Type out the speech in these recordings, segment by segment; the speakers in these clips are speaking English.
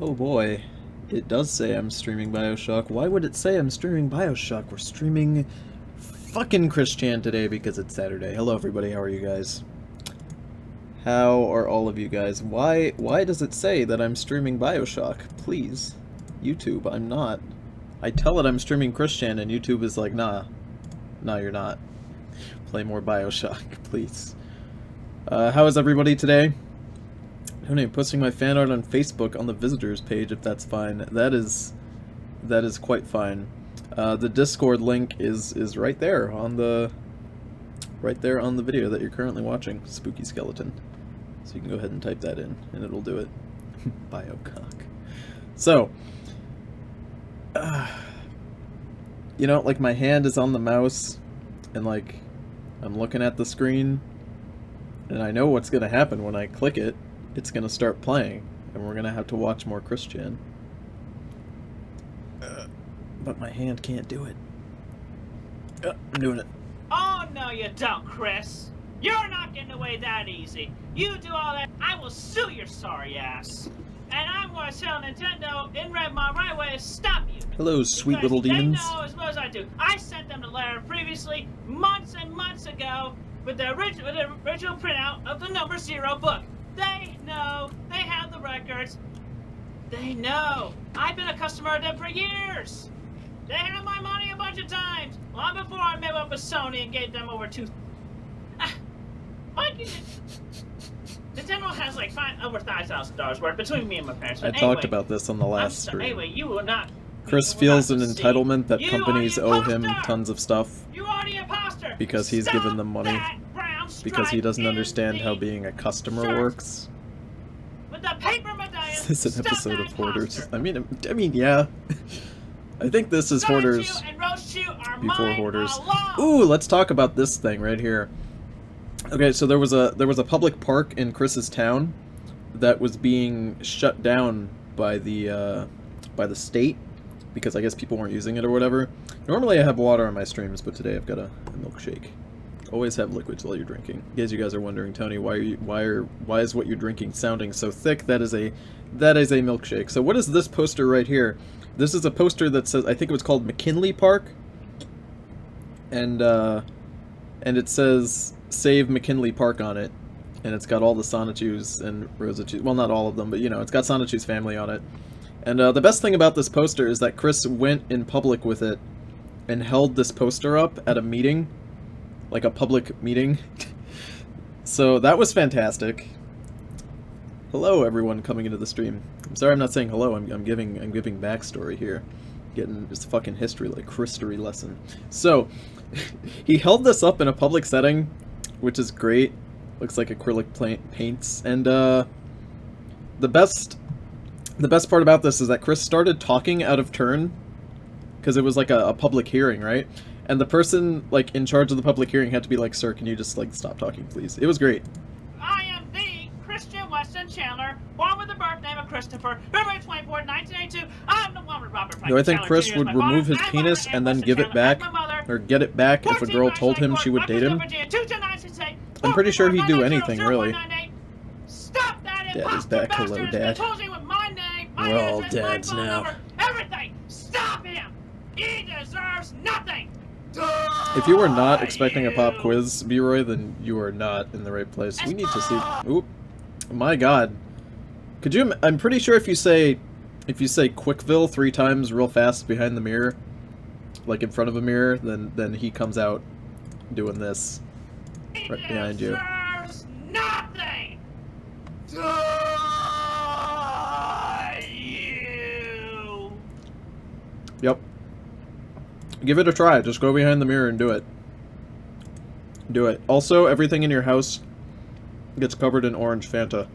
Oh boy, it does say I'm streaming BioShock. Why would it say I'm streaming BioShock? We're streaming fucking Christian today because it's Saturday. Hello everybody, how are you guys? How are all of you guys? Why does it say that I'm streaming BioShock? Please. YouTube, I'm not. I tell it I'm streaming Christian and YouTube is like, nah. Nah, you're not. Play more BioShock, please. How is everybody today? I'm posting my fan art on Facebook on the visitors page if that's fine. That is quite fine. The Discord link is right there on the video that you're currently watching. Spooky skeleton. So you can go ahead and type that in and it'll do it. Biocock. So, you know, like my hand is on the mouse and like I'm looking at the screen and I know what's gonna happen when I click it. It's gonna start playing, and we're gonna have to watch more Christian. But my hand can't do it. I'm doing it. Oh, no you don't, Chris. You're not getting away that easy. You do all that, I will sue your sorry ass. And I'm going to tell Nintendo in my right way to stop you. Hello, sweet little demons. They know as well as I do. I sent them a letter previously, months and months ago, with the original printout of the number 0 book. They know. They have the records. They know. I've been a customer of them for years. They had my money a bunch of times. Long before I met up with Sony and gave them over Nintendo has like over $5,000 worth between me and my parents. I talked about this on the last stream. Anyway, you will not. Chris feels an entitlement that companies owe him tons of stuff You are the imposter. because he's given them money. Because he doesn't understand how being a customer works. With the paper medallion. Is this an episode of Hoarders? I mean, yeah. I think this is Hoarders before Hoarders. Ooh, let's talk about this thing right here. Okay, so there was a public park in Chris's town that was being shut down by the state because I guess people weren't using it or whatever. Normally I have water on my streams, but today I've got a milkshake. Always have liquids while you're drinking. In case you guys are wondering, Tony, why is what you're drinking sounding so thick? That is a milkshake. So what is this poster right here? This is a poster that says, I think it was called McKinley Park, and it says Save McKinley Park on it, and it's got all the Sonichus and Rosachus. Well, not all of them, but you know, it's got Sonichu's family on it. And the best thing about this poster is that Chris went in public with it and held this poster up at a meeting. Like a public meeting. So that was fantastic. Hello everyone coming into the stream. I'm sorry I'm not saying hello, I'm giving backstory here. Getting just a fucking history, like Christory lesson. So he held this up in a public setting, which is great. Looks like acrylic paints. And the best part about this is that Chris started talking out of turn, because it was like a public hearing, right? And the person, like, in charge of the public hearing had to be like, sir, can you just, like, stop talking, please? It was great. I am the Christian Weston Chandler, born with the birth name of Christopher, February 24th, 1982. I'm the one with Robert Franklin. No, I think Chandler Chris Jr. would remove his penis and then give it back, or get it back if a girl told him she would date him. I'm pretty sure he'd do anything, really. Stop that. Dad is back. Hello, Dad. We're all dads now. Everything. Stop him. He deserves nothing. If you were not expecting a pop quiz, B-Roy, then you are not in the right place. We need to see. Oop, my God! Could you? I'm pretty sure if you say Quickville 3 times real fast behind the mirror, like in front of a mirror, then he comes out doing this right behind you. Nothing. Yep. Give it a try. Just go behind the mirror and do it. Do it. Also, everything in your house gets covered in orange Fanta.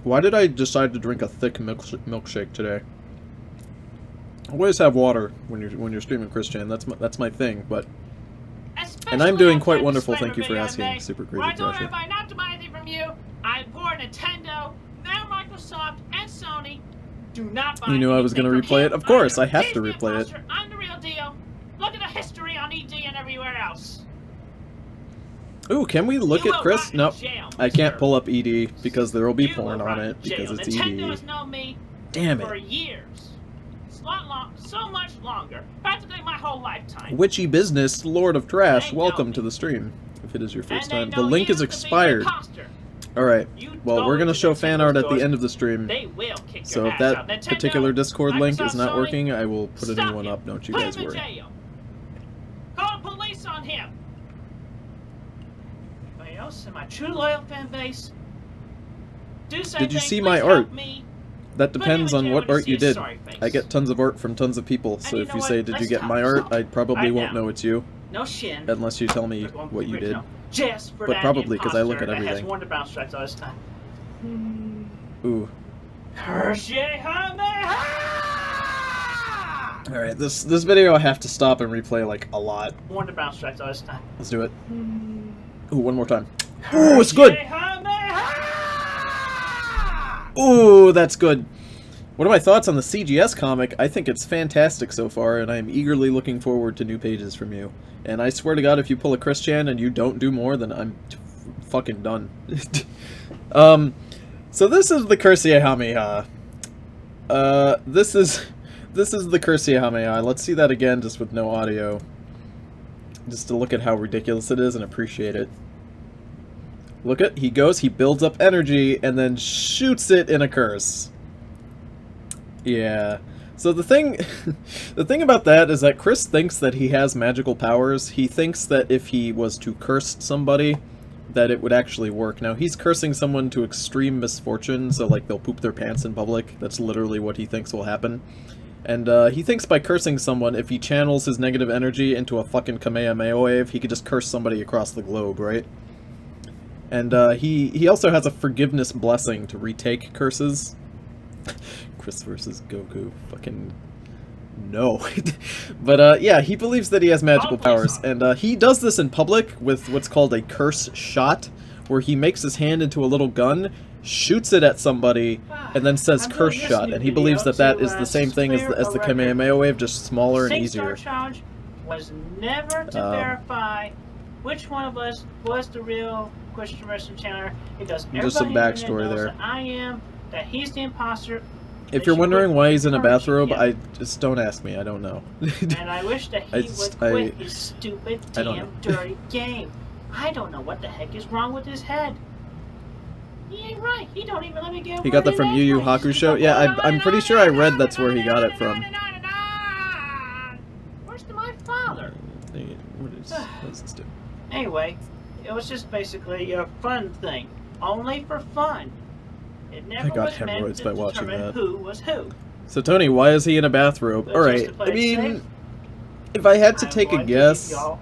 Why did I decide to drink a thick milkshake today? Always have water when you're streaming Christian. That's my thing. But and I'm doing quite wonderful. Thank you for asking. Super crazy. I told everybody not to buy anything from you. I bought Nintendo, now Microsoft, and Sony. Do not buy. You knew I was going to replay it. Of course, I have to replay it. I'm the real deal. Look at the history on ED and everywhere else. Ooh, can we look at Chris? Nope. I can't pull up ED because there will be porn on it because it's ED. Nintendo has known me Damn For it. years. It's a lot long, so much longer. Practically my whole lifetime. Witchy business, Lord of Trash, They know welcome me. to the stream. If it is your first And they time. The know link you is to be the expired. imposter. Alright. You Well, go we're gonna into show Nintendo fan art at the stores, end of the stream. They will kick So your if ass out. that Nintendo, particular Discord link is Microsoft, not Sony, working, I will put a stop new one him. up. Don't you Put guys him in worry. jail. Call the police on him. Anybody else in my true loyal fan base? Do say Did you things, see please my help art? me. That Put depends him in on jail what when art see you his did. sorry face. I get tons of art from tons of people, so you if know you what? say, did you Let's get talk my art, stuff. I probably Right won't now. know it's you, No shin. unless you tell me We're going what you did. original. Just for But that probably, 'cause I look at imposter that has everything. worn the brown stripes all this time. Ooh. Alright, this video I have to stop and replay, like, a lot. Worn the brown stripes all this time. Let's do it. Ooh, one more time. Ooh, it's good! Ooh, that's good. What are my thoughts on the CGS comic? I think it's fantastic so far, and I am eagerly looking forward to new pages from you. And I swear to God, if you pull a Christian and you don't do more, then I'm fucking done. So this is the Cursiahameha. This is the Cursiahameha. Let's see that again, just with no audio. Just to look at how ridiculous it is and appreciate it. Look at, he goes, he builds up energy, and then shoots it in a curse. Yeah. So the thing about that is that Chris thinks that he has magical powers. He thinks that if he was to curse somebody, that it would actually work. Now, he's cursing someone to extreme misfortune, so like they'll poop their pants in public. That's literally what he thinks will happen. And he thinks by cursing someone, if he channels his negative energy into a fucking Kamehameha wave, he could just curse somebody across the globe, right? And he also has a forgiveness blessing to retake curses. Chris versus Goku. Fucking no. But yeah, he believes that he has magical powers, and he does this in public with what's called a curse shot, where he makes his hand into a little gun, shoots it at somebody, and then says curse shot, and he believes that that is the same thing as the Kamehameha wave, just smaller and easier. Challenge was never to verify which one of us was the real Christian wrestling channel, because just some backstory there. That I am, that he's the imposter. If you're wondering why he's in a bathrobe, I just don't ask me. I don't know. And I wish that he would quit his stupid, damn, dirty game. I don't know what the heck is wrong with his head. He ain't right. He don't even let me get. He got that from Yu Yu Hakusho. Yeah, I'm pretty sure I read that's where he got it from. Where's my father? What does this do? Anyway, it was just basically a fun thing, only for fun. It never I got was meant hemorrhoids to by watching determine that. who was who. So Tony, why is he in a bathrobe? But Alright, just to play I mean, safe, if I had to take a going to guess, give y'all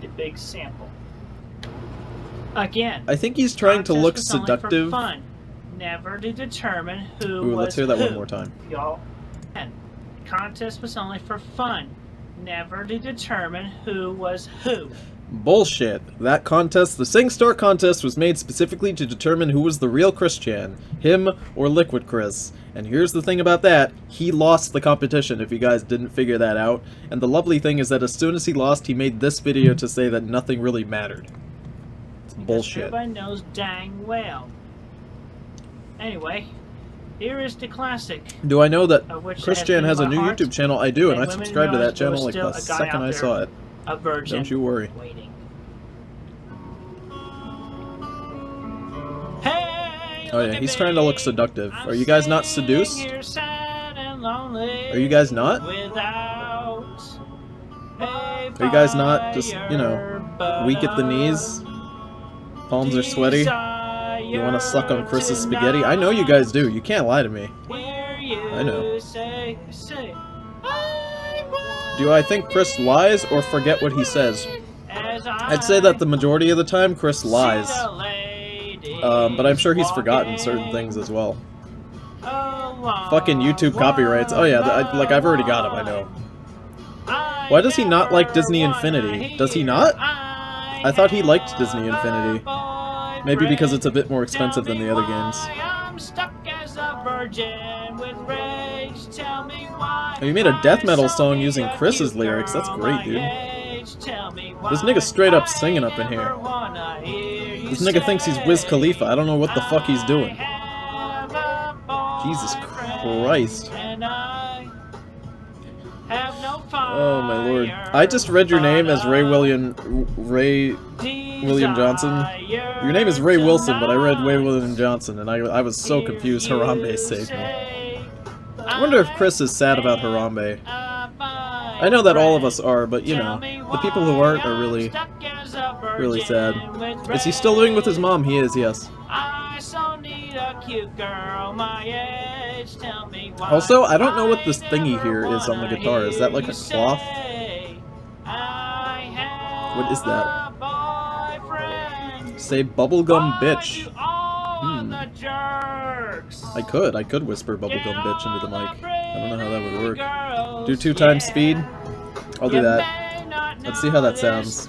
the big sample. Again, I think he's trying to look contest was only for seductive. fun, never to determine who Ooh, was let's hear that who. one more time. Y'all, and contest was only for fun, never to determine who was who. Bullshit. That contest, the SingStar contest, was made specifically to determine who was the real Christian, him or Liquid Chris. And here's the thing about that, he lost the competition, if you guys didn't figure that out. And the lovely thing is that as soon as he lost, he made this video to say that nothing really mattered. It's bullshit. Everybody knows dang well. Anyway, here is the classic. Do I know that which Christian has a new heart, YouTube channel? I do, and I women subscribed to knows that channel there was like the still a guy second out I there, saw it. A virgin. Don't you worry. Waiting. Hey, Oh yeah, he's trying to look seductive. Are you guys not seduced? Are you guys not? Are you guys not just, you know, weak at the knees? Palms are sweaty? You want to suck on Chris's spaghetti? I know you guys do. You can't lie to me. I know. Do I think Chris lies or forget what he says? I'd say that the majority of the time Chris lies. But I'm sure he's forgotten certain things as well. Fucking YouTube copyrights. Oh yeah, I've already got him, I know. Why does he not like Disney Infinity? Does he not? I thought he liked Disney Infinity. Maybe because it's a bit more expensive than the other games. Oh, you made a death metal song using Chris's lyrics. That's great, dude. This nigga straight up singing up in here. This nigga thinks he's Wiz Khalifa. I don't know what the fuck he's doing. Jesus Christ. Christ. And I have no fire. Oh my lord. I just read your name as Ray William Johnson. Your name is Ray Wilson, but I read Ray William Johnson, and I was so confused. Harambe saved me. I wonder if Chris is sad about Harambe. I know that all of us are, but you know, the people who aren't are really sad. Is he still living with his mom? He is, yes. Also, I don't know what this thingy here is on the guitar. Is that like a cloth? What is that? Say bubblegum bitch. I could whisper bubblegum bitch into the mic. I don't know how that would work. Do 2 times speed? I'll do that. Let's see how that sounds.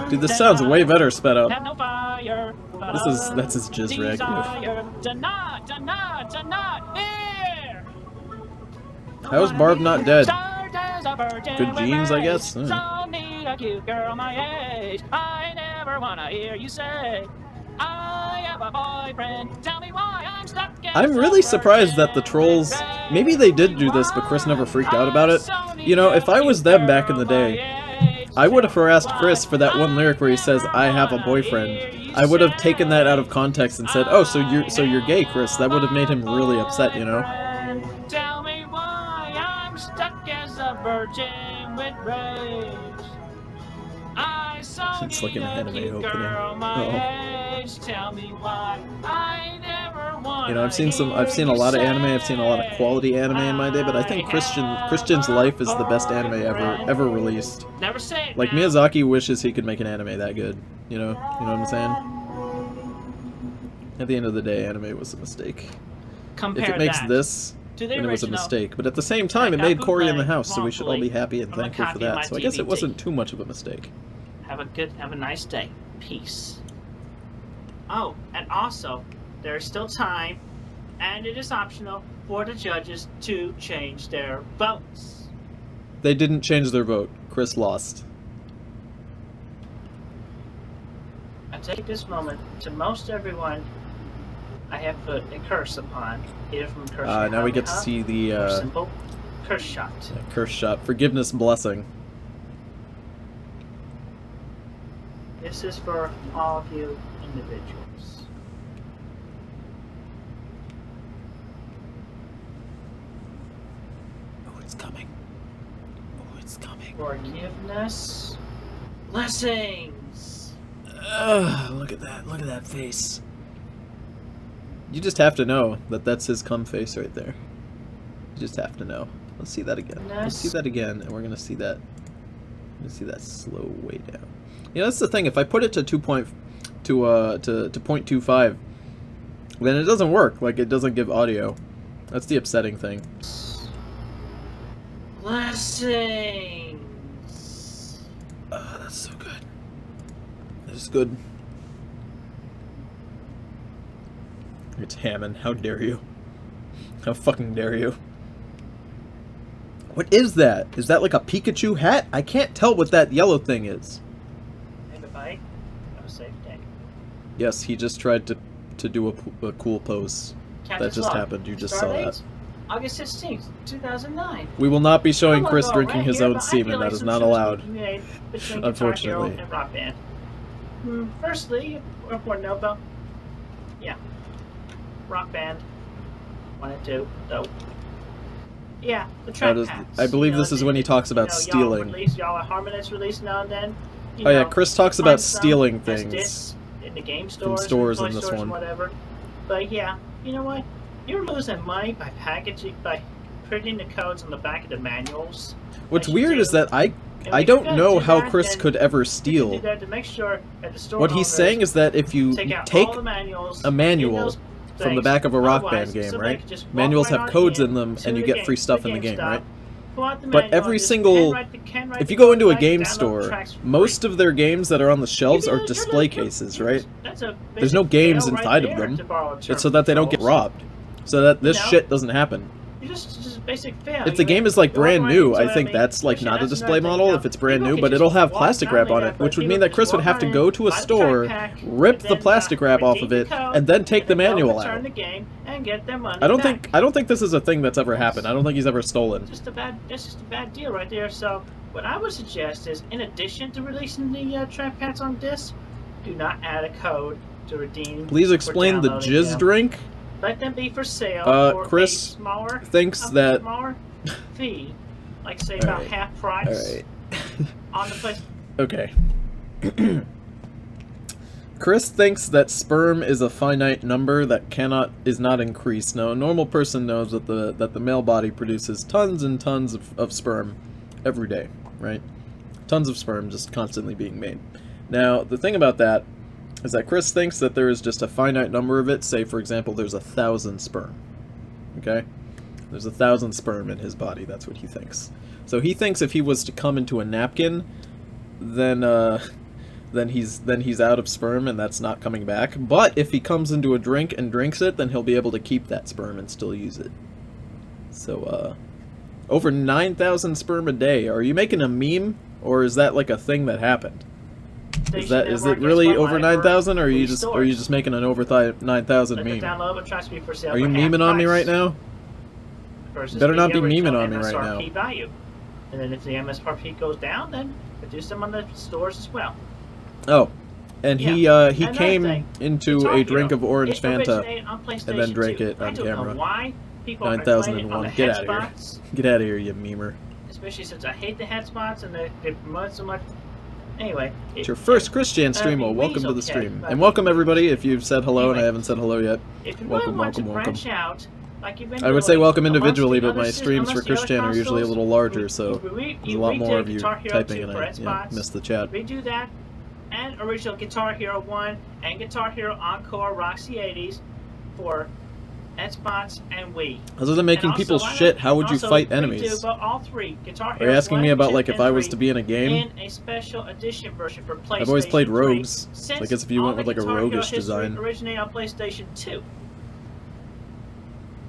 Dude, this sounds way better sped up. That's his jizz rag goof. How is Barb not dead? Good genes, I guess? I'm really surprised that the trolls, maybe they did do this, but Chris never freaked out about it. You know, if I was them back in the day, I would have harassed Chris for that one lyric where he says, "I have a boyfriend." I would have taken that out of context and said, "Oh, so you're gay, Chris." That would have made him really upset, you know? Tell me why I'm stuck as a virgin with rage. It's like an anime opening. Tell me why I never want. You know, I've seen a lot of anime. I've seen a lot of quality anime in my day, but I think Christian's Life is the best anime ever released. Never say it. Like Miyazaki wishes he could make an anime that good. You know what I'm saying? At the end of the day, anime was a mistake. If it makes this, then it was a mistake. But at the same time, it made Cory in the House, so we should all be happy and thankful for that. So I guess it wasn't too much of a mistake. Have a nice day. Peace. Oh, and also, there is still time, and it is optional for the judges to change their votes. They didn't change their vote. Chris lost. I take this moment to most everyone I have put a curse upon, either from curse. Now we get to see the simple curse shot. Curse shot. Forgiveness blessing. This is for all of you individuals. Oh, it's coming. Oh, it's coming. Forgiveness. Blessings. Look at that. Look at that face. You just have to know that that's his cum face right there. You just have to know. Let's see that again. Let's see that again, and we're gonna see that. Let's see that slow way down. You know, that's the thing. If I put it to 0.25, then it doesn't work. Like, it doesn't give audio. That's the upsetting thing. Blessings. That's so good. That's good. It's Hammond. How dare you? How fucking dare you? What is that? Is that like a Pikachu hat? I can't tell what that yellow thing is. Bye. Have a safe day. Yes, he just tried to do a cool pose. That just happened. You just saw that. August 16th, 2009. We will not be showing Chris drinking his own semen. That is not allowed. Unfortunately. And rock band. Firstly, important note about, yeah, rock band. 1 and 2, though. Yeah, the track packs. I believe this is when he talks about stealing. Y'all Harmonists release now and then. Oh yeah, Chris talks about stealing things in the game stores, from stores in this one. Whatever. But yeah, you know what? You're losing money by printing the codes on the back of the manuals. What's weird is that I don't know how Chris could ever steal. What he's saying is that if you take a manual from the back of a Rock Band game, right? Manuals have codes in them, and you get free stuff in the game, right? But every single... If you go into a game store, most of their games that are on the shelves are display cases, right? There's no games inside of them. It's so that they don't get robbed. So that this shit doesn't happen. You just basic fail. If the game is like brand new, I think that's like not a display model if it's brand new, but it'll have plastic wrap on it, which would mean that Chris would have to go to a store, rip the plastic wrap off of it, and then take the manual out. I don't think this is a thing that's ever happened. I don't think he's ever stolen. That's just a bad deal right there. So what I would suggest is, in addition to releasing the trackpads on disc, do not add a code to redeem. Please explain the jizz drink. Let them be for sale for Chris a smaller, that smaller fee, like say about half price on the place. Okay. Chris thinks that sperm is a finite number that is not increased. Now, a normal person knows that the male body produces tons and tons of sperm every day, right? Tons of sperm just constantly being made. Now, the thing about that is that Chris thinks that there is just a finite number of it. Say, for example, there's 1,000 sperm. Okay? There's 1,000 sperm in his body. That's what he thinks. So he thinks if he was to come into a napkin, then he's out of sperm and that's not coming back. But if he comes into a drink and drinks it, then he'll be able to keep that sperm and still use it. So, over 9,000 sperm a day. Are you making a meme, or is that like a thing that happened? Is it really over 9,000, or are you just making an over 9,000 meme? Are you memeing on me right now? Better not be memeing on me right now. Value. And then if the MSRP goes down, then reduce them on the stores as well. Oh, and he came into a drink of orange Fanta and then drank it on camera. Why people 9,001. Get out of here. Get out of here, you memer. Especially since I hate the head spots and they promote so much. Anyway, it's your first Christian stream. Well, welcome to the stream, and welcome everybody. If you've said hello and I haven't said hello yet, welcome. I would say welcome individually, but my streams for Christian are usually a little larger, so there's a lot more of you typing, and I missed the chat. Redo that, and original Guitar Hero 1 and Guitar Hero Encore Roxy 80s for Xbox and Wii. Other than making people shit, how would you fight enemies? All three. Guitar Are you asking me about like if I was to be in a game? In a special edition version for PlayStation I've always played rogues. So I guess if you went with like a roguish design. Originated on PlayStation 2.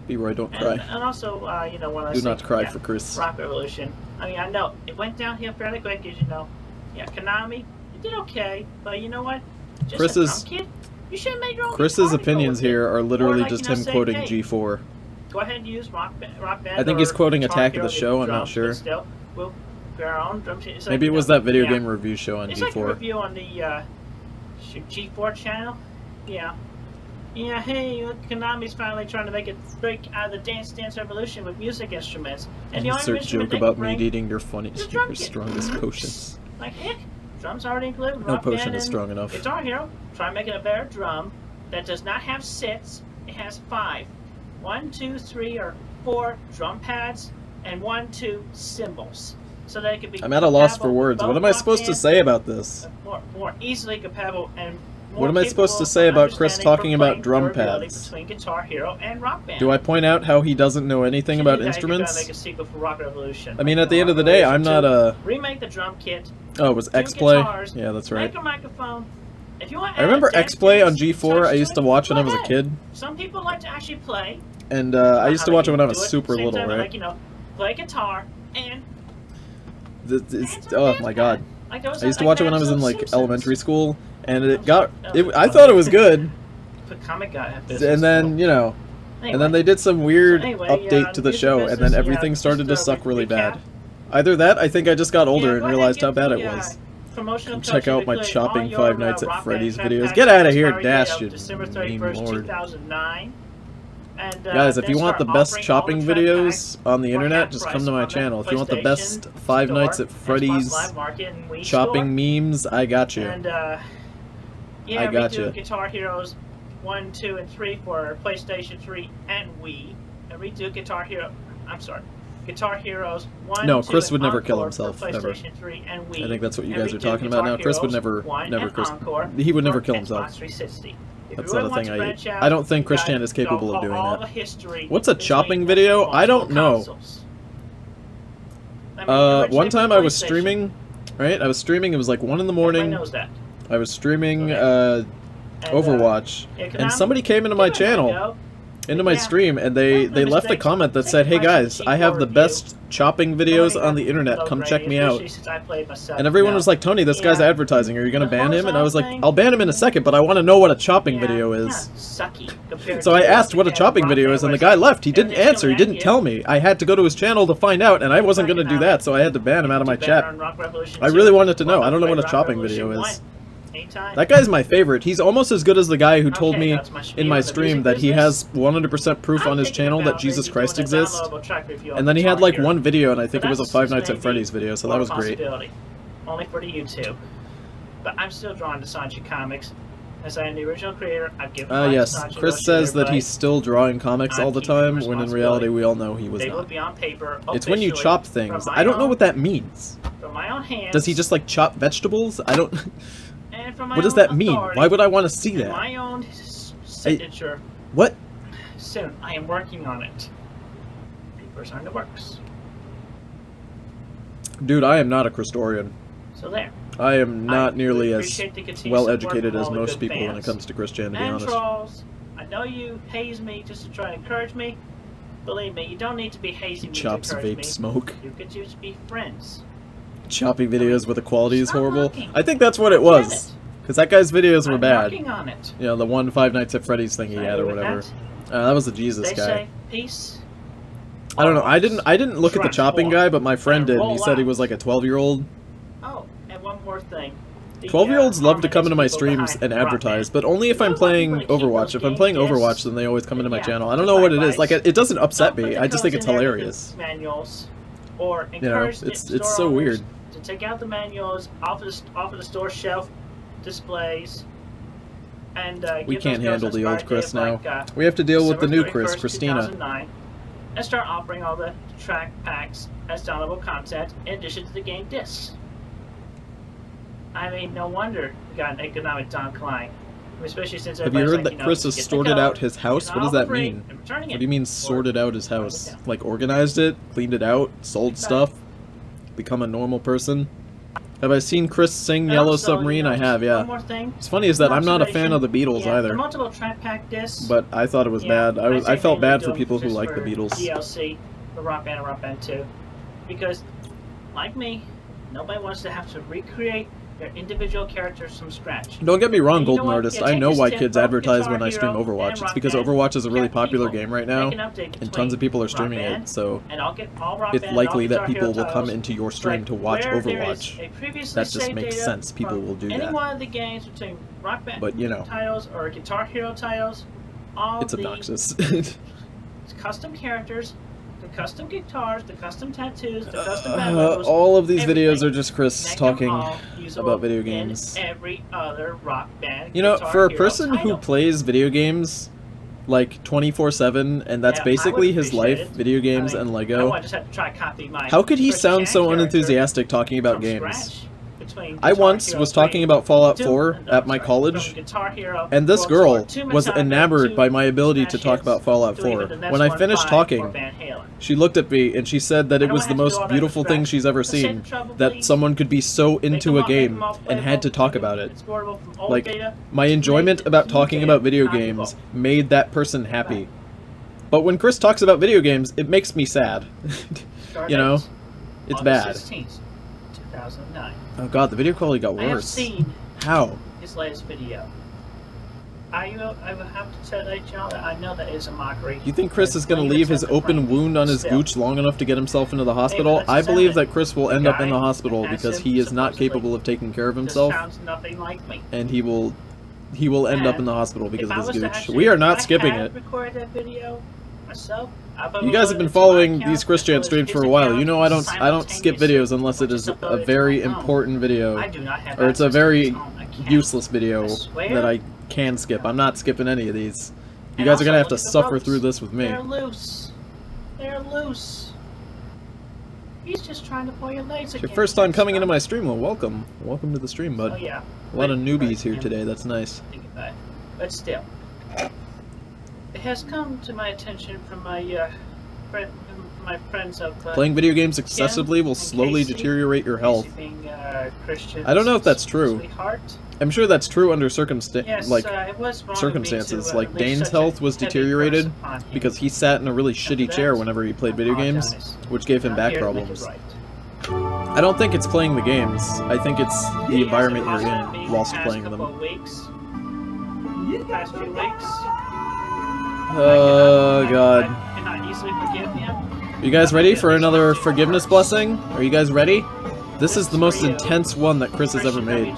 B-Roy, don't cry. And also, you know, when I do not cry for Chris. Rock Revolution. I mean, I know it went downhill fairly quick, as you know. Yeah, Konami, it did okay, but you know what? Just Chris's kid. You should have made your own Chris's opinions here are literally like, just him quoting G4. Go ahead and use Rock Band. I think he's quoting Attack of the Show, I'm not sure. Still, we'll our own drum sheet. Like, maybe it was that video game review show on it's G4. It's like a review on the G4 channel. Yeah. Yeah, hey, look, Konami's finally trying to make it break out of the Dance Dance Revolution with music instruments. And the only joke about meat eating your strongest potions. Like, heck, drums already included. No potion is strong enough. Guitar Hero, try making a better drum that does not have sits. It has 5. 1, 2, 3, or 4 drum pads, and 1, 2 cymbals. So that it could be. I'm at a loss for words. What am I supposed to say about this? More easily compatible and. What am I supposed to say about Chris talking about drum pads? Between Guitar Hero and Rock Band. Do I point out how he doesn't know anything about instruments? Make a sequel for Rock Revolution. I mean, at the end of the day, I'm not a... Remake the drum kit. Oh, it was X-Play? Yeah, that's right. Make a microphone. If you want I remember X-Play on G4 I used to watch when I was a kid. Some people like to actually play. And I used to watch it when I was super little, right? Like, you know, play guitar and... Oh my god. I used to watch it when I was in like elementary school, and I thought it was good. And then, you know, and then they did some weird update to the show, and then everything started to suck really bad. Either that, I think I just got older and realized how bad it was. Check out my chopping Five Nights at Freddy's videos. Get out of here, Dash, you meme lord. Guys, if you want the best chopping videos on the internet, just come to my channel. If you want the best Five Nights at Freddy's chopping memes, I got you. I got you. Guitar Heroes 1, 2, and 3 for PlayStation 3 and Wii. And redo Guitar Hero. I'm sorry. Guitar Heroes 1, no, 2, Chris would never Encore kill himself, ever. 3 and Wii. I think that's what you guys are talking about now. Chris would never Chris. He would never kill himself. That's not a thing I don't think Christian is capable of doing that. What's a chopping video? I don't know. One time I was streaming, right? I was streaming, it was like 1 in the morning. I was streaming Overwatch, and somebody came into my channel, into my stream, and they left a comment that said, "Hey guys, I have the best chopping videos on the internet. Come check me out." And everyone was like, "Tony, this guy's advertising. Are you gonna ban him?" And I was like, "I'll ban him in a second, but I want to know what a chopping video is." So I asked what a chopping video is, and the guy left. He didn't answer. He didn't tell me. I had to go to his channel to find out, and I wasn't gonna do that, so I had to ban him out of my chat. I really wanted to know. I don't know what a chopping video is. That guy's my favorite. He's almost as good as the guy who told me in my stream that he has 100% proof on his channel that Jesus Christ exists. And then he had like one video, and I think it was a Five Nights at Freddy's video, so that was great. Only for the YouTube. But I'm still drawn to Sanji Comics. As I am the original creator, I've given yes, Chris says that he's still drawing comics all the time, when in reality we all know he was not. It's when you chop things. I don't know what that means. Does he just like chop vegetables? I don't... What does that mean? Why would I want to see that? My own signature. What? Soon. I am working on it. Papers are in the works. Dude, I am not a Christorian. So there. I am not nearly as well educated as most people when it comes to Christianity, to be honest. Trolls, I know you haze me just to try to encourage me. Believe me, you don't need to be hazing me to encourage me. Chops vape smoke. You could just be friends. Chopping videos where the quality is horrible. I think that's what it was. Because that guy's videos were bad. You know, the one Five Nights at Freddy's thing he had or whatever. That was the Jesus guy. Peace. I don't know. I didn't look at the chopping guy, but my friend did. He said he was like a 12-year-old. Oh, and one more thing. 12-year-olds love to come into my streams and advertise, but only if I'm playing Overwatch. If I'm playing Overwatch, then they always come into my channel. I don't know what it is. Like, it doesn't upset me. I just think it's hilarious. Or you know, it's so weird. To take out the manuals off of the store shelf displays, and we can't handle the old Chris now. We have to deal with the new Chris, Christina. And start offering all the track packs as downloadable content in addition to the game discs. I mean, no wonder we got an economic decline. Especially since have you heard that Chris has sorted out his house? What does that mean? What do you mean sorted out his house? Like organized it, cleaned it out, sold stuff, become a normal person? Have I seen Chris sing Yellow Submarine? I have, yeah. What's funny is that I'm not a fan of the Beatles either. But I thought it was bad. I felt bad for people who like the Beatles. DLC, the Rock Band and Rock Band 2. Because, like me, nobody wants to have to recreate their individual characters from scratch. Don't get me wrong, Golden Artist. I know why kids advertise when I stream Overwatch. It's because Overwatch is a really popular game right now, and tons of people are streaming it, so it's likely that people will come into your stream to watch Overwatch. That just makes sense. People will do that. Any one of the games between Rock Band but, you know, titles or Guitar Hero titles, it's obnoxious. Custom characters, the custom guitars, the custom tattoos, the custom logos, all of these videos are just Chris talking about video games. Every other Rock Band. You know, for a person who plays video games like 24/7, and that's basically his life, video games and Lego, how could he sound so unenthusiastic talking about games? I once was talking about Fallout 4 at my college, and this girl was enamored by my ability to talk about Fallout 4. When I finished talking, she looked at me and she said that it was the most beautiful thing she's ever seen, that someone could be so into a game and had to talk about it. Like, my enjoyment about talking about video games made that person happy. But when Chris talks about video games, it makes me sad. You know? It's bad. 2009. Oh god, the video quality got worse. I have seen How? his latest video. I will have to tell y'all that I know that is a mockery. You think Chris is going to leave his open wound on his gooch long enough to get himself into the hospital? I believe that Chris will end up in the hospital because he is not capable of taking care of himself. Sounds nothing like me. And he will end up in the hospital because of his gooch. We are not skipping it. Recorded that video myself, you guys have been following these Christian streams for a while. You know I don't skip videos unless it is a very important video, or it's a very useless video that I can skip. I'm not skipping any of these. You guys are gonna have to suffer through this with me. They're loose. They're loose. He's just trying to pull your legs. It's your first time coming into my stream. Well, welcome. Welcome to the stream, bud. Oh, yeah. A lot of newbies here today. That's nice. Think about it. But still. It has come to my attention from my my friends of Playing video games excessively will slowly deteriorate your health. Being, I don't know if that's true. Sweetheart. I'm sure that's true under Yes, it was wrong circumstances. of me to, Like Dane's health was deteriorated because he sat in a really shitty chair whenever he played video games, which gave him back problems. I don't think it's playing the games. I think it's the environment you're in whilst playing them. Past few weeks. Oh god. I cannot easily forgive him. Are you guys ready for another forgiveness blessing? Are you guys ready? This is the most intense one that Chris has ever made.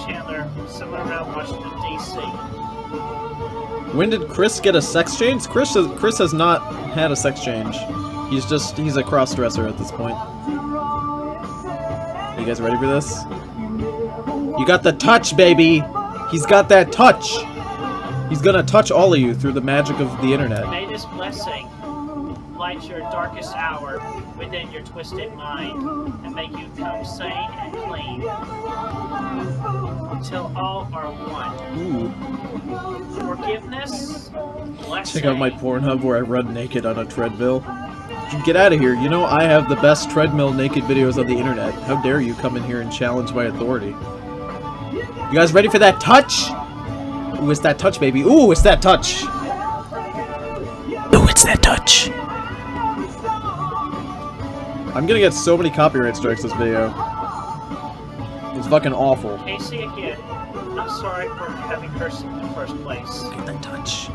When did Chris get a sex change? Chris has not had a sex change. He's a cross-dresser at this point. Are you guys ready for this? You got the touch, baby! He's got that touch! He's gonna touch all of you through the magic of the internet. May this blessing light your darkest hour within your twisted mind and make you come sane and clean until all are one. Ooh. Forgiveness, blessing. Check out my Pornhub where I run naked on a treadmill. Get out of here. You know I have the best treadmill naked videos on the internet. How dare you come in here and challenge my authority. You guys ready for that touch? Ooh, it's that touch, baby. Ooh, it's that touch. Ooh, it's that touch. I'm gonna get so many copyright strikes this video. It's fucking awful. Casey, again, I'm sorry for having cursed in the first place. Get that touch.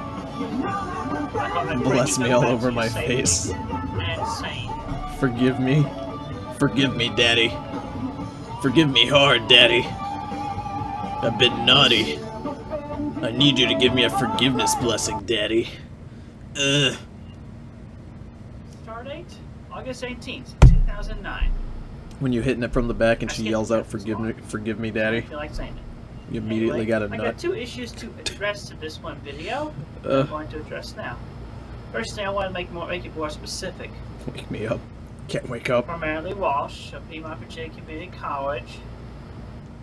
Bless me all over my face. And sane. Forgive me. Forgive me, Daddy. Forgive me hard, Daddy. I've been naughty. I need you to give me a forgiveness blessing, Daddy. Stardate, August 18th, 2009. When you're hitting it from the back and she yells out, forgive me, Daddy. I feel like saying it. You immediately got a I nut. got two issues to address to this one video. I'm going to address now. First thing, I want to make it more specific. Wake me up. Can't wake up. Primarily Walsh of Piedmont, Virginia Community College.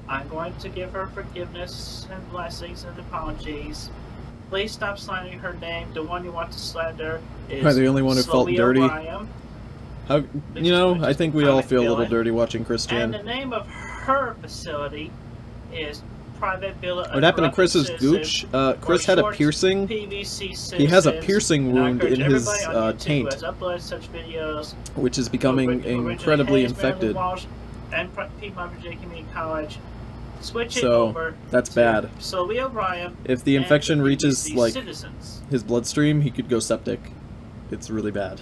I'm going to give her forgiveness and blessings and apologies. Please stop slandering her name. The one you want to slander is Am I the only one who felt dirty? O'Brien, How, you know, I think we all feel a little dirty watching Christian. And the name of her facility is Private Bill of What happened to Chris's gooch? Chris had a piercing. He has a piercing wound in his taint, which is becoming incredibly infected. And Piedmont, Virginia Community College. Switch it So over that's to bad. Sylvia O'Brien. If the infection reaches like citizens. his bloodstream, he could go septic. It's really bad.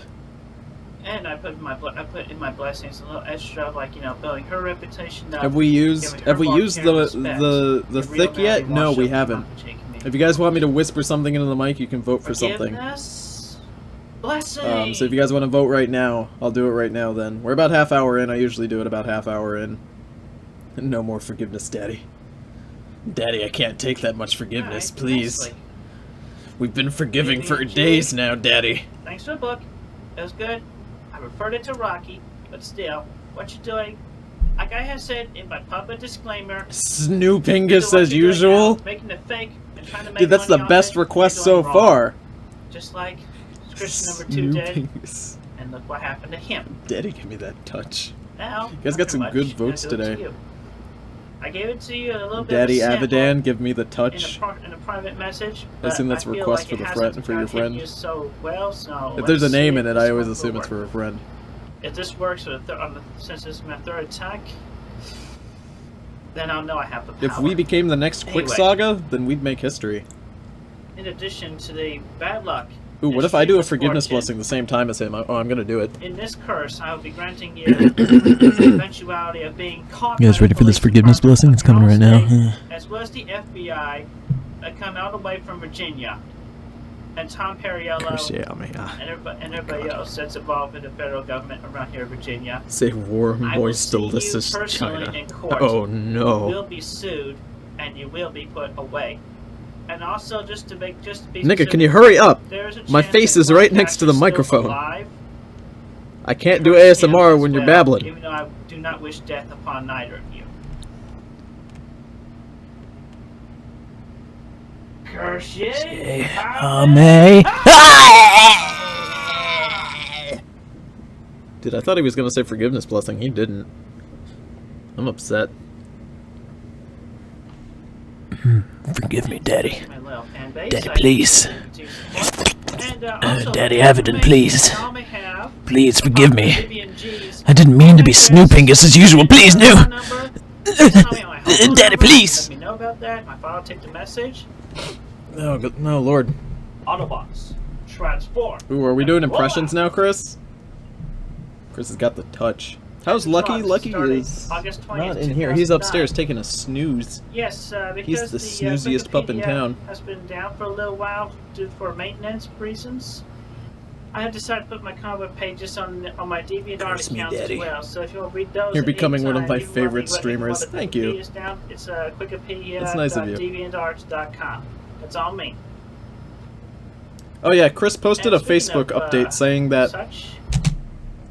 And I put in my blessings a little extra, like, you know, building her reputation up. Have we used the thick yet? No, we haven't. If you guys want me to whisper something into the mic, you can vote for something. Blessing. So if you guys want to vote right now, I'll do it right now then. We're about half hour in. I usually do it about half hour in. No more forgiveness, Daddy. Daddy, I can't take that much forgiveness, please. We've been forgiving for days now, Daddy. Thanks for the book. It was good. I referred it to Rocky, but still, what you doing? Like I have said in my public disclaimer, Snoopingus as usual. Now, making the fake and trying to make Dude, that's the best request so far. Just like Christian number 2 did, and look what happened to him. Daddy, give me that touch. Now, you guys got some good votes today. I gave it to you in a little bit Daddy of a Avidan, give me the touch. In a private message. I assume that's a request for the friend, for your friend. So well, so if there's a name in it, I always assume it's for a friend. If this works since this is my third attack, then I'll know I have the power. If we became the next Quick Saga, then we'd make history. In addition to the bad luck. Ooh, what if I do a forgiveness blessing the same time as him? Oh, I'm gonna do it. In this curse, I will be granting you the eventuality of being caught. You guys ready for this forgiveness blessing? It's coming right now. As well as the FBI that come all the way from Virginia, and Tom Perriello, and everybody else that's involved in the federal government around here in Virginia. Say war, moist, delicious China. Oh no! You will be sued, and you will be put away. And also, just to be Nigga, can you hurry up? My face is right next to the microphone. I can't do ASMR when you're babbling. Even though I do not wish death upon neither of you. Curse ye! Dude, I thought he was gonna say forgiveness blessing. He didn't. I'm upset. Forgive me, Daddy. My little fan base. Daddy, please. And, also, Daddy Avedon, please. now may have Please forgive me. Vivian G's I didn't mean to be snooping as usual. Please, no. number. Tell me my home Daddy, number. please. Let me know about that. My father will take the message. Oh, good. No, Lord. Autobots. Transform. Ooh, are we doing impressions now, Chris? Chris has got the touch. How's Lucky? Lucky is August 20th, not in here. He's 2009. upstairs taking a snooze. Yes, because He's the snooziest pup in Wikipedia town. has been down for a little while due for maintenance reasons. I have decided to put my comic pages on my DeviantArt Curse me, accounts Daddy. as well. So if you want to read those, You're at becoming any one of time, my you favorite want me streamers. to put Thank the you. Wikipedia's down. It's Wikipedia. That's nice of you. DeviantArt.com. That's all me. Oh yeah, Chris posted a And speaking Facebook of, update saying that. Such,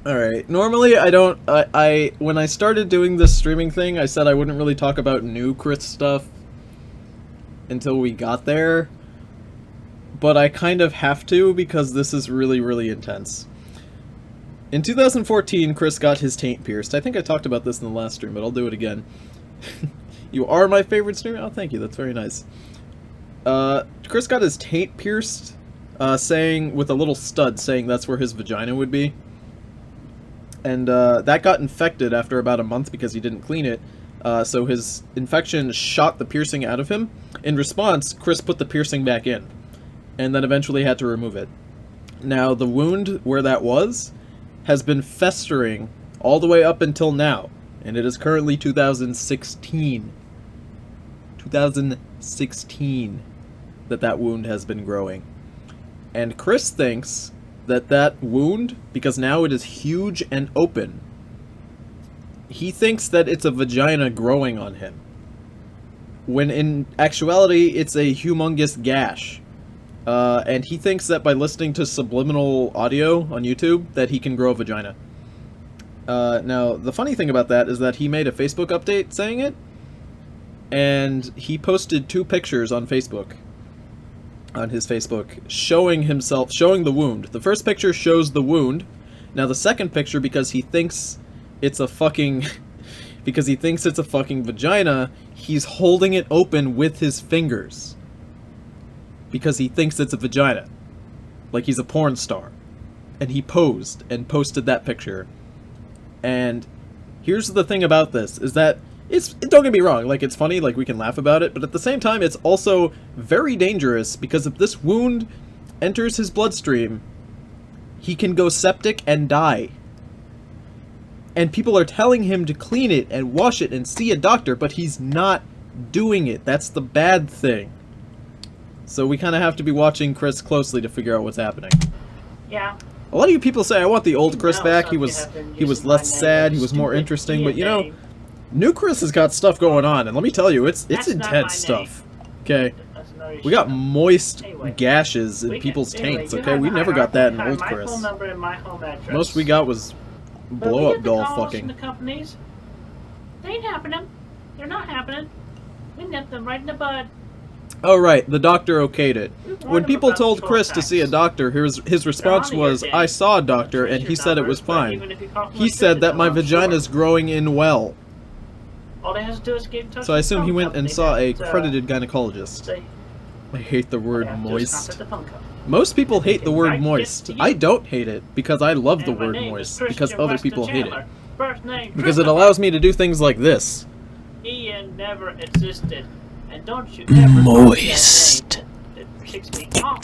Alright, normally I don't. When I started doing this streaming thing, I said I wouldn't really talk about new Chris stuff until we got there. But I kind of have to because this is really, really intense. In 2014, Chris got his taint pierced. I think I talked about this in the last stream, but I'll do it again. You are my favorite streamer? Oh, thank you. That's very nice. Chris got his taint pierced, saying, with a little stud, saying that's where his vagina would be. And that got infected after about a month because he didn't clean it. So his infection shot the piercing out of him. In response, Chris put the piercing back in, and then eventually had to remove it. Now, the wound where that was has been festering all the way up until now, and it is currently 2016. 2016 that wound has been growing. And Chris thinks that wound, because now it is huge and open, he thinks that it's a vagina growing on him, when in actuality it's a humongous gash. And he thinks that by listening to subliminal audio on YouTube that he can grow a vagina. Now, the funny thing about that is that he made a Facebook update saying it, and he posted 2 pictures on Facebook. On his Facebook, showing the wound. The first picture shows the wound. Now the second picture, because he thinks it's a fucking vagina, he's holding it open with his fingers. Because he thinks it's a vagina. Like he's a porn star. And he posed and posted that picture. And here's the thing about this, is that don't get me wrong, like, it's funny, like, we can laugh about it, but at the same time, it's also very dangerous, because if this wound enters his bloodstream, he can go septic and die. And people are telling him to clean it and wash it and see a doctor, but he's not doing it. That's the bad thing. So we kind of have to be watching Chris closely to figure out what's happening. yeah. A lot of you people say, I want the old Chris No, back, some he you was have been he was using less my name sad, as he was more stupid interesting, but you DNA. know, new Chris has got stuff going on, and let me tell you, it's That's not intense my name. stuff. Okay, That's another issue. we got moist Anyway, gashes in we can- people's anyway, taints, you okay? have We my- never I got that in have old my Chris. phone number and my home address. Most we got was But blow-up we doll have the calls fucking. from the companies. They ain't happening. They're not happening. We nipped them right in the bud. Oh right, the doctor okayed it. We warned When them people about told the Chris to see a tax. doctor, his response They're on was, your I day. saw a doctor, and he said it was fine. He said that my vagina's growing in well. All they have to do is get in touch So I with the assume he phone went and company saw a that, accredited gynecologist. they- I hate the all they word have to do is moist. contact the phone company. Most people hate the Right, word yes, moist. to you. I don't hate it, because I love the And my word name is moist, Christian because other Weston people hate it. Chandler. First name Because it Christopher. allows me to do things like this. Ian never existed. And don't you ever Moist. call me that name. It ticks me off.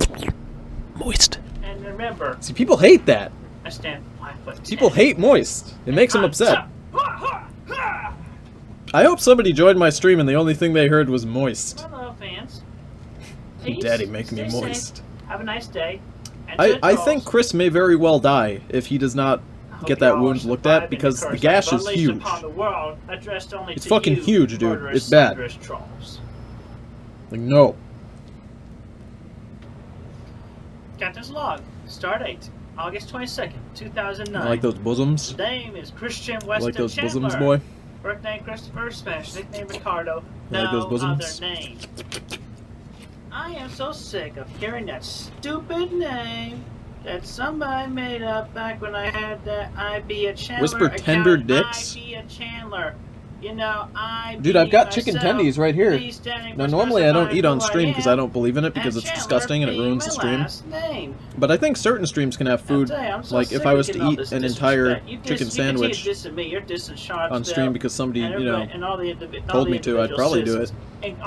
Moist. And remember, See, people hate that. I stand 5'10". People hate moist. It makes them I'm upset. so- Ha, ha, ha. I hope somebody joined my stream and the only thing they heard was moist. Hello, fans. Peace. Daddy, make me Stay safe. moist. Have a nice day. And I good think calls. Chris may very well die if he does not I hope get you that all wound are looked at, surviving because the the curse gash I've is unleashed huge. upon the world, addressed only It's to fucking you, huge, dude. murderous, It's bad. slanderous trolls. Like, no. Captain's log. Start date. August 22nd, 2009. I like those bosoms. Name is Christian I Weston like those Chandler. bosoms, boy. Birth name Christopher Smash. Nickname Ricardo. I like those No bosoms. other name. I am so sick of hearing that stupid name that somebody made up back when I had that I be a Chandler Whisper account. tender dicks? I be a Chandler. You know, Dude, I've got chicken tendies right here. Now, normally I don't eat on stream because I don't believe in it because it's disgusting and it ruins the stream. But I think certain streams can have food, like if I was to eat an entire chicken sandwich on stream because somebody, you know, told me to, I'd probably do it.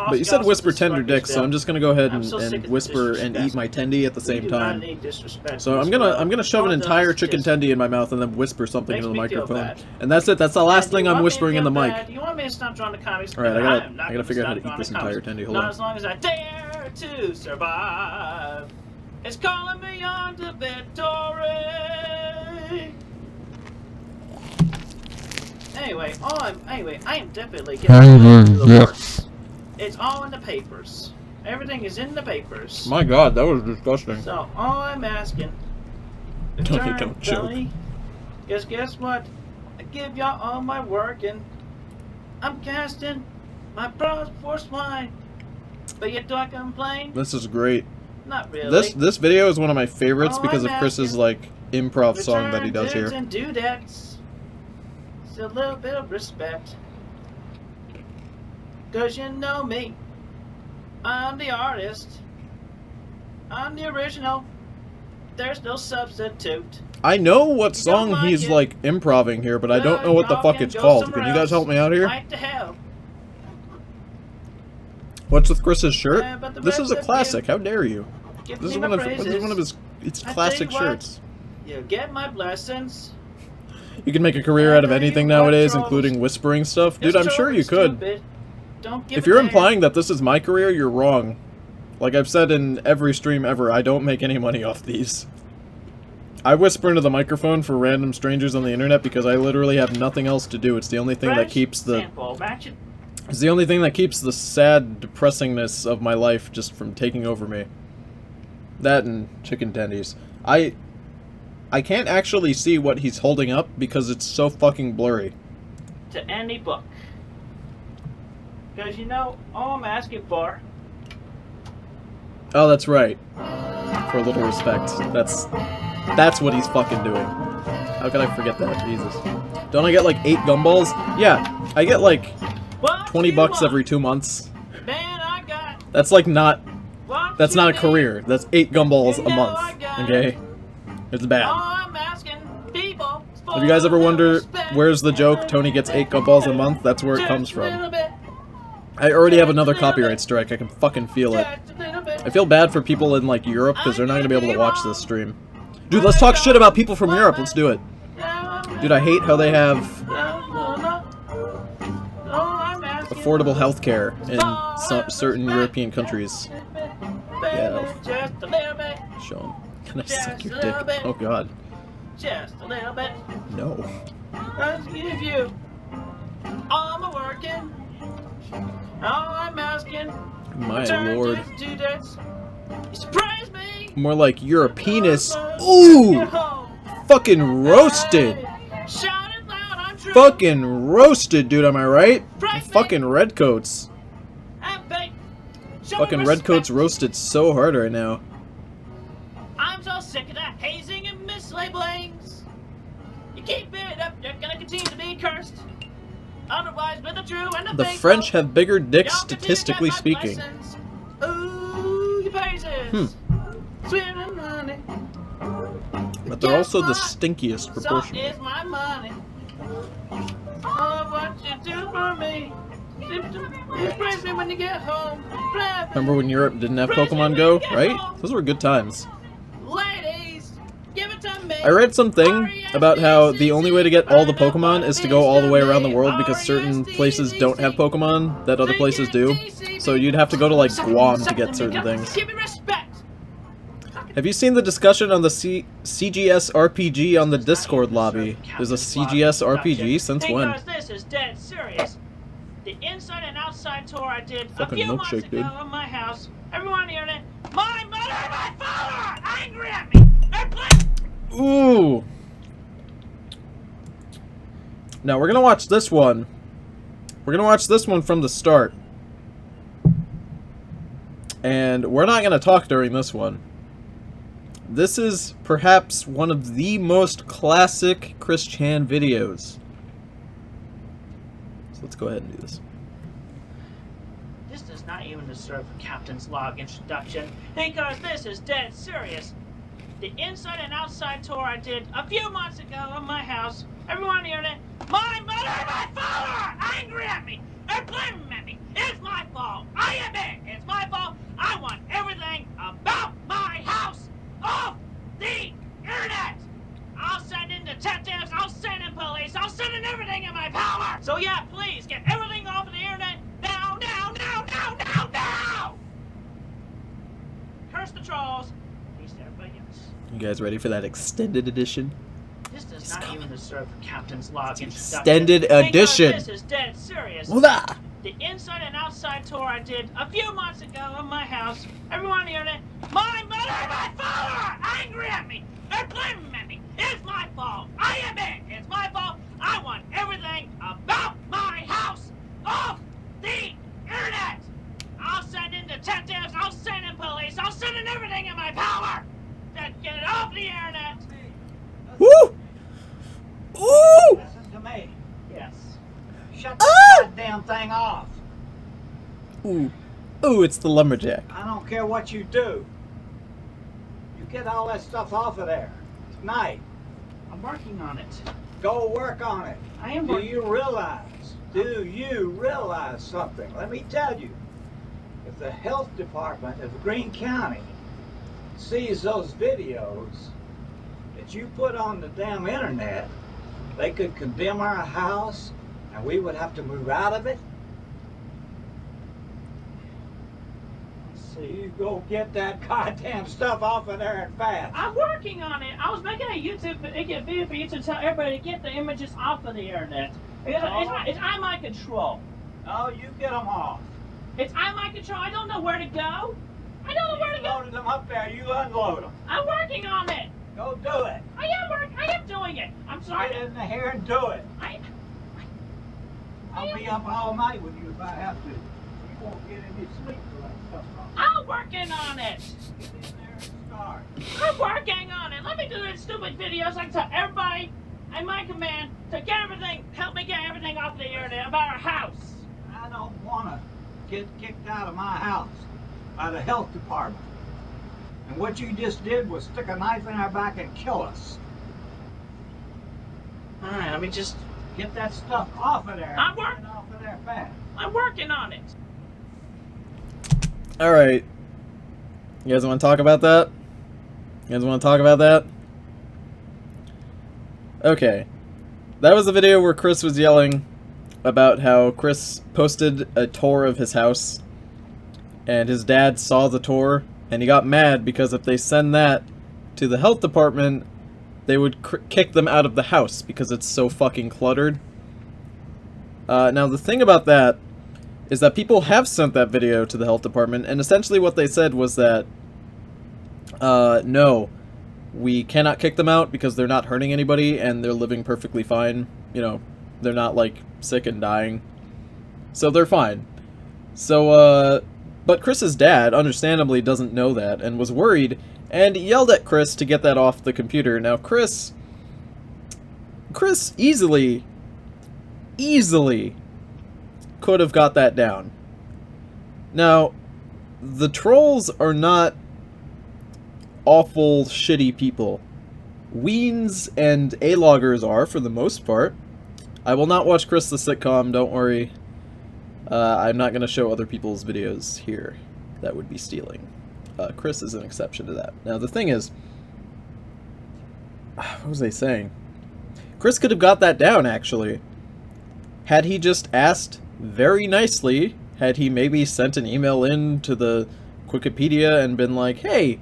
But you said whisper tender dicks, so I'm just gonna go ahead and whisper and eat my tendy at the same time. So I'm gonna shove an entire chicken tendy in my mouth and then whisper something into the microphone. And that's it. That's the last thing I'm whispering in the mic. You want me to stop drawing the comics? Alright, I gotta figure out how to eat this entire tendy. Hold on. Not as long as I dare to survive. It's calling me on to victory. Anyway, I am definitely getting to the works. It's all in the papers. Everything is in the papers. My God, that was disgusting. So all I'm asking, Don't joke. is guess what? I give y'all all my work and I'm casting my pearls before swine. But yet do I complain? This is great. Not really. This video is one of my favorites All because I'm of Chris's asking, like improv song that he does here. And dudettes. It's a little bit of respect. Cause you know me. I'm the artist. I'm the original. There's no substitute. I know what song he's like improving here, but I don't know what the fuck it's called. Can you guys help me out here? Right to hell. What's with Chris's shirt? But the This is a rest of classic. How dare you? Give This me is my one of praises. his I classic tell you what, shirts. You get my blessings. You can make a career out of anything nowadays, including whispering stuff. Dude, I'm sure you could. If you're implying that this is my career, you're wrong. Like I've said in every stream ever, I don't make any money off these. I whisper into the microphone for random strangers on the internet because I literally have nothing else to do. It's the only thing that keeps the... It's the only thing that keeps the sad depressingness of my life just from taking over me. That and chicken tendies. I can't actually see what he's holding up because it's so fucking blurry. To any book. Because you know, all I'm asking for... Oh, that's right. For a little respect. That's what he's fucking doing. How could I forget that? Jesus. Don't I get like 8 gumballs? Yeah, I get like 20 bucks every 2 months. Man, I got... That's like not... That's not a career. That's 8 gumballs a month. Okay? It's bad. Have you guys ever wondered where's the joke? Tony gets 8 gumballs a month? That's where it comes from. I already have another copyright strike. I can fucking feel it. I feel bad for people in like Europe because they're not gonna be able to watch this stream. Dude, let's talk shit about people from Europe. Let's do it. Dude, I hate how they have affordable healthcare in certain European countries. Yeah. Show him. Can I suck your dick? Oh god. Just a little bit. No. Let's give you all my working. All I'm asking. My lord. You surprise me. More like you're a penis. Ooh! Fucking roasted. Shout it loud, I'm true. Fucking roasted, dude, am I right? Fucking redcoats. Fucking redcoats roasted so hard right now. I'm so sick of that hazing and mislabelings. You keep it up, you're gonna continue to be cursed. Otherwise, with the true and the faithful, French have bigger dicks, statistically speaking. Ooh, you praises. Sweet and honey. But they're also the stinkiest proportionally. So is my money. Oh, what you do for me. You praise me when you get home. Remember when Europe didn't have Pokemon Go, right? Those were good times. Ladies, give it to me. I read something about how the only way to get all the Pokemon is to go all the way around the world because certain places don't have Pokemon that other places do. So you'd have to go to like Guam to get certain things. Give me respect. Have you seen the discussion on the CGS RPG on the Discord lobby? There's a CGS RPG? Since when? Because this is dead serious. The inside and outside tour I did a Fucking few months milkshake, ago dude. on my house. Everyone on the internet, my mother and my father are angry at me. They're playing. Ooh. Now we're gonna watch this one. We're gonna watch this one from the start. And we're not gonna talk during this one. This is perhaps one of the most classic Chris Chan videos. So let's go ahead and do this. This does not even deserve a captain's log introduction, because this is dead serious. The inside and outside tour I did a few months ago of my house, everyone on the internet, my mother and my father are angry at me and blaming me. It's my fault. I admit it's my fault. I want everything about my house off the internet. I'll send in detectives, I'll send in police, I'll send in everything in my power. So yeah, please get everything off of the internet now, now, now, now, now, now. Curse the trolls. Peace to everybody else. You guys ready for that extended edition? This does not even deserve a captain's log introduction. Extended edition. This is dead serious. Voila! The inside and outside tour I did a few months ago of my house, everyone on the internet, my mother and my father are angry at me and blaming me. It's my fault. I admit it's my fault. I want everything about my house off the internet. I'll send in detectives, I'll send in police, I'll send in everything in my power to get it off the internet. Woo! Ooh! Listen to me. Yes. Shut the goddamn thing off. Ooh. Ooh, it's the lumberjack. I don't care what you do. You get all that stuff off of there. Tonight. I'm working on it. Go work on it. I am Do working. you realize? Do you realize something? Let me tell you. If the health department of Greene County sees those videos that you put on the damn internet, they could condemn our house and we would have to move out of it. So you go get that goddamn stuff off of there and fast. I'm working on it. I was making a YouTube video for you to tell everybody to get the images off of the internet. It's out of my control. No, you get them off. It's out of my control. I don't know where to go. I don't know where to You go. loaded them up there, you unload them. I'm working on it. Go do it. I am doing it. I'm sorry. Get in the hair and do it. I I'll be up all night with you if I have to. You won't get any sleep till that stuff's off. I'm working on it. Get in there and start. I'm working on it. Let me do these stupid videos. I can tell everybody at my command to get everything, help me get everything off the internet about our house. I don't want to get kicked out of my house by the health department. And what you just did was stick a knife in our back and kill us. All right, let me just. Get that stuff off of there. I'm Get it off of there fast. I'm working on it. Alright. You guys want to talk about that? You guys want to talk about that? Okay. That was the video where Chris was yelling about how Chris posted a tour of his house and his dad saw the tour and he got mad because if they send that to the health department, they would kick them out of the house because it's so fucking cluttered. Now the thing about that is that people have sent that video to the health department, and essentially what they said was that, no, we cannot kick them out because they're not hurting anybody and they're living perfectly fine. You know, they're not, like, sick and dying. So they're fine. So, but Chris's dad, understandably, doesn't know that and was worried and yelled at Chris to get that off the computer. Now, Chris easily could have got that down. Now, the trolls are not awful, shitty people. Weens and A-loggers are, for the most part. I will not watch Chris the sitcom, don't worry. I'm not going to show other people's videos here. That would be stealing. Chris is an exception to that. Now, the thing is... What was I saying? Chris could have got that down, actually. Had he just asked very nicely, had he maybe sent an email in to the Wikipedia and been like, hey,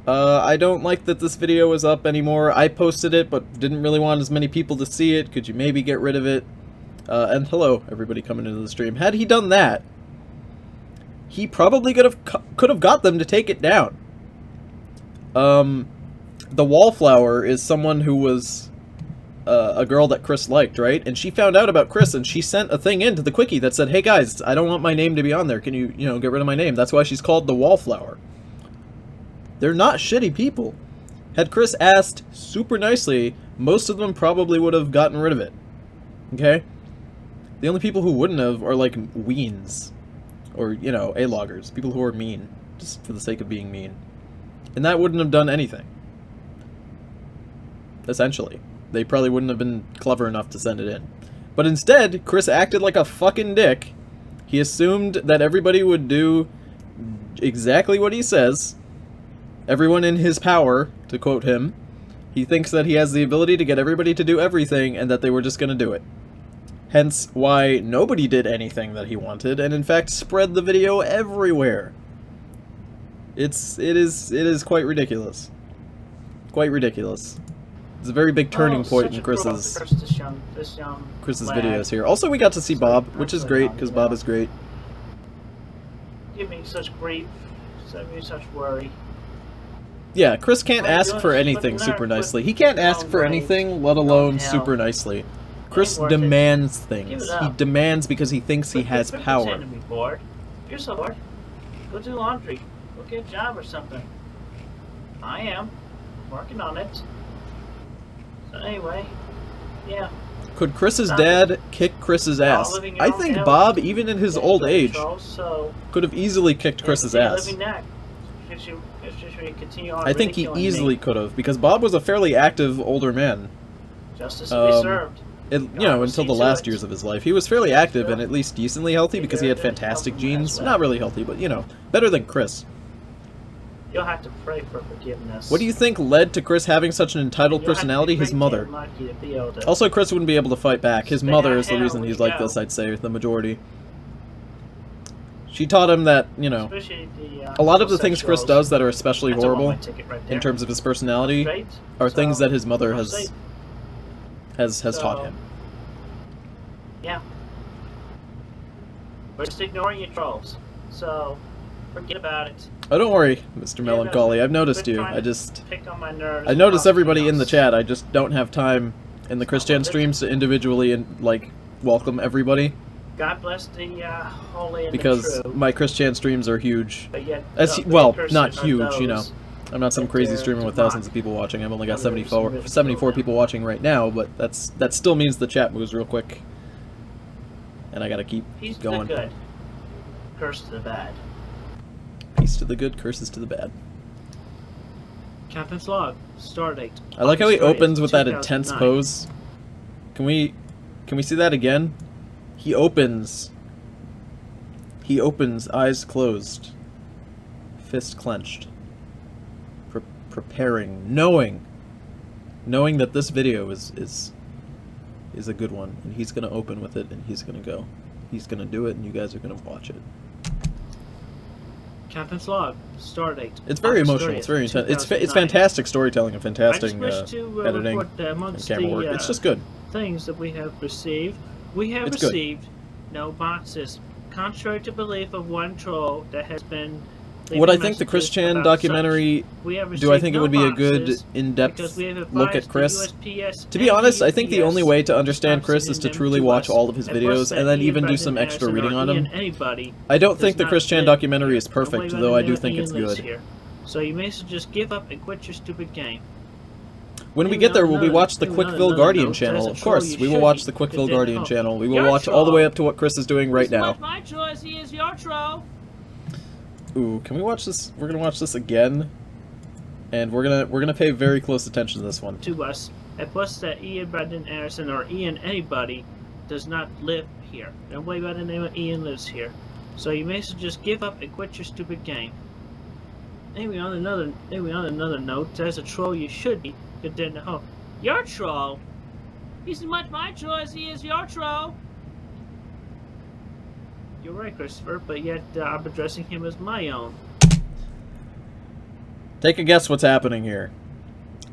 I don't like that this video is up anymore. I posted it, but didn't really want as many people to see it. Could you maybe get rid of it? And hello, everybody coming into the stream. Had he done that, he probably could have got them to take it down. The Wallflower is someone who was a girl that Chris liked, right? And she found out about Chris, and she sent a thing into the Quickie that said, hey guys, I don't want my name to be on there. Can you, get rid of my name? That's why she's called the Wallflower. They're not shitty people. Had Chris asked super nicely, most of them probably would have gotten rid of it. Okay? The only people who wouldn't have are like weens. Or, you know, A-loggers. People who are mean. Just for the sake of being mean. And that wouldn't have done anything. Essentially. They probably wouldn't have been clever enough to send it in. But instead, Chris acted like a fucking dick. He assumed that everybody would do exactly what he says. Everyone in his power, to quote him. He thinks that he has the ability to get everybody to do everything and that they were just going to do it. Hence why nobody did anything that he wanted and in fact spread the video everywhere. It is quite ridiculous. Quite ridiculous. It's a very big turning point in Chris's videos here. Also, we got to see Bob, which is great, because Bob is great. Give me such grief, send me such worry. Yeah, Chris can't ask for anything super nicely. He can't ask for anything, let alone super nicely. Chris demands things. He demands because he thinks he has power. You're so bored. Go do laundry. Go get a job or something. I am. Working on it. So anyway, yeah. Could Chris's dad kick Chris's ass? I think Bob, even in his old age, could have easily kicked Chris's ass. I think he easily could have, because Bob was a fairly active older man. Justice will be served. You know, until the last years of his life. He was fairly active and at least decently healthy because he had fantastic genes. Not really healthy, but, you know, better than Chris. You'll have to pray for forgiveness. What do you think led to Chris having such an entitled personality? His mother. Also, Chris wouldn't be able to fight back. His mother is the reason he's like this, I'd say, the majority. She taught him that, you know, a lot of the things Chris does that are especially horrible in terms of his personality are things that his mother has taught him. Yeah. We're just ignoring your trolls. So, forget about it. Oh, don't worry, Mr. Melancholy. I've noticed you. I I notice everybody in the chat. I just don't have time in the Christian streams to individually and like welcome everybody. God bless the holy and because the true. My Christian streams are huge. But yet, Well, not huge, you know. I'm not some crazy streamer with thousands of people watching. I've only got 74 people watching right now, but that still means the chat moves real quick. And I gotta keep going. Peace to the good, curse to the bad. Peace to the good, curses to the bad. Captain's log, stardate. I like how he opens with that intense pose. Can we see that again? He opens, eyes closed, fist clenched. Preparing, knowing that this video is a good one, and he's gonna open with it, and he's gonna do it, and you guys are gonna watch it. Captain's log, stardate. It's very emotional. It's very intense. It's fantastic storytelling and fantastic editing and camera work. It's just good. Things that we have received. We have received no boxes, contrary to belief of one troll that has been. Would I think the Chris Chan documentary, do I think it would be a good in-depth look at Chris? To be honest, I think the only way to understand Chris is to truly watch all of his videos and then even do some extra reading on him. I don't think the Chris Chan documentary is perfect, though I do think it's good. So you may just give up and quit your stupid game. When we get there, will we watch the Quickville Guardian channel? Of course, we will watch the Quickville Guardian channel. We will watch all the way up to what Chris is doing right now. My choice, he is your troll. Ooh, can we watch this? We're gonna watch this again, and we're gonna pay very close attention to this one. To us, and plus that Ian Brendan Anderson or Ian anybody does not live here. Nobody by the name of Ian lives here. So you may just give up and quit your stupid game. Anyway, on another note, as a troll you should be content to hope. Your troll? He's as much my troll as he is your troll. You're right, Christopher, but yet I'm addressing him as my own. Take a guess what's happening here.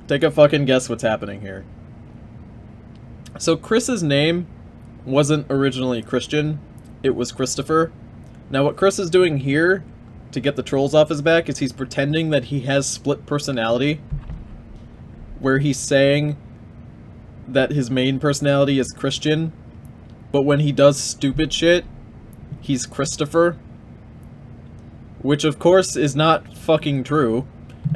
Take a fucking guess what's happening here. So Chris's name wasn't originally Christian, it was Christopher. Now what Chris is doing here to get the trolls off his back is he's pretending that he has split personality, where he's saying that his main personality is Christian, but when he does stupid shit, he's Christopher, which of course is not fucking true,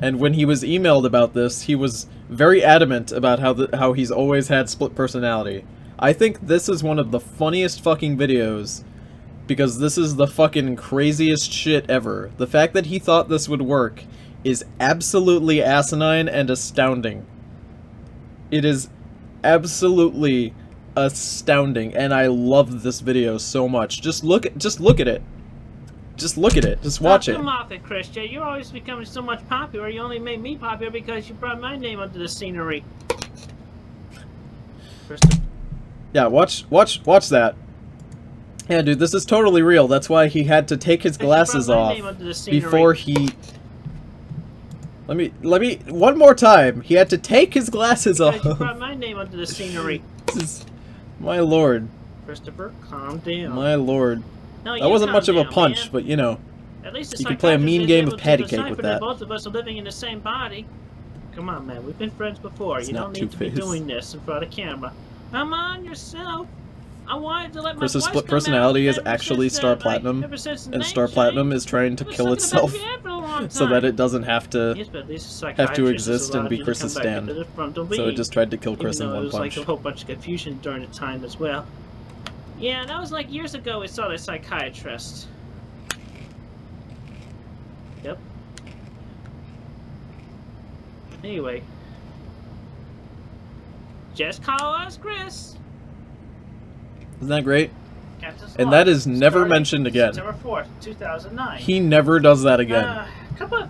And when he was emailed about this, he was very adamant about how he's always had split personality. I think this is one of the funniest fucking videos, because this is the fucking craziest shit ever. The fact that he thought this would work is absolutely asinine and astounding. It is absolutely astounding, and I love this video so much. Just look at it. Just look at it. Just watch it. Come off it, Christian. You're always becoming so much popular. You only made me popular because you brought my name onto the scenery. Christian. Yeah, watch that. Yeah, dude, this is totally real. That's why he had to take his glasses off before he... Let me, one more time. He had to take his glasses off. You brought my name onto the scenery. This is... My lord. Christopher, calm down. My lord. No, that wasn't much of a punch, man. but you know. At least you can play a mean game of patty cake with that. Both of us are living in the same body. Come on, man. We've been friends before. It's you don't need to be doing this in front of camera. Come on yourself. I wanted to let my Chris's voice split come personality out is actually since Star then, Platinum, ever since the and name Star Platinum change. is trying to It was kill something about itself your head for a long so that time. it doesn't have to Yes, but at least a have to psychiatrist exist has and be allowed you to Chris's come back stand. into the frontal So it being, just tried to kill even Chris in though one it was punch. like a whole bunch of confusion during the time as well. Yeah, that was like years ago we saw the psychiatrist. Yep. Anyway. Just call us Chris. Isn't that great? Captain And Slaughter, that is never starting mentioned again. September 4th, 2009. He never does that again. A couple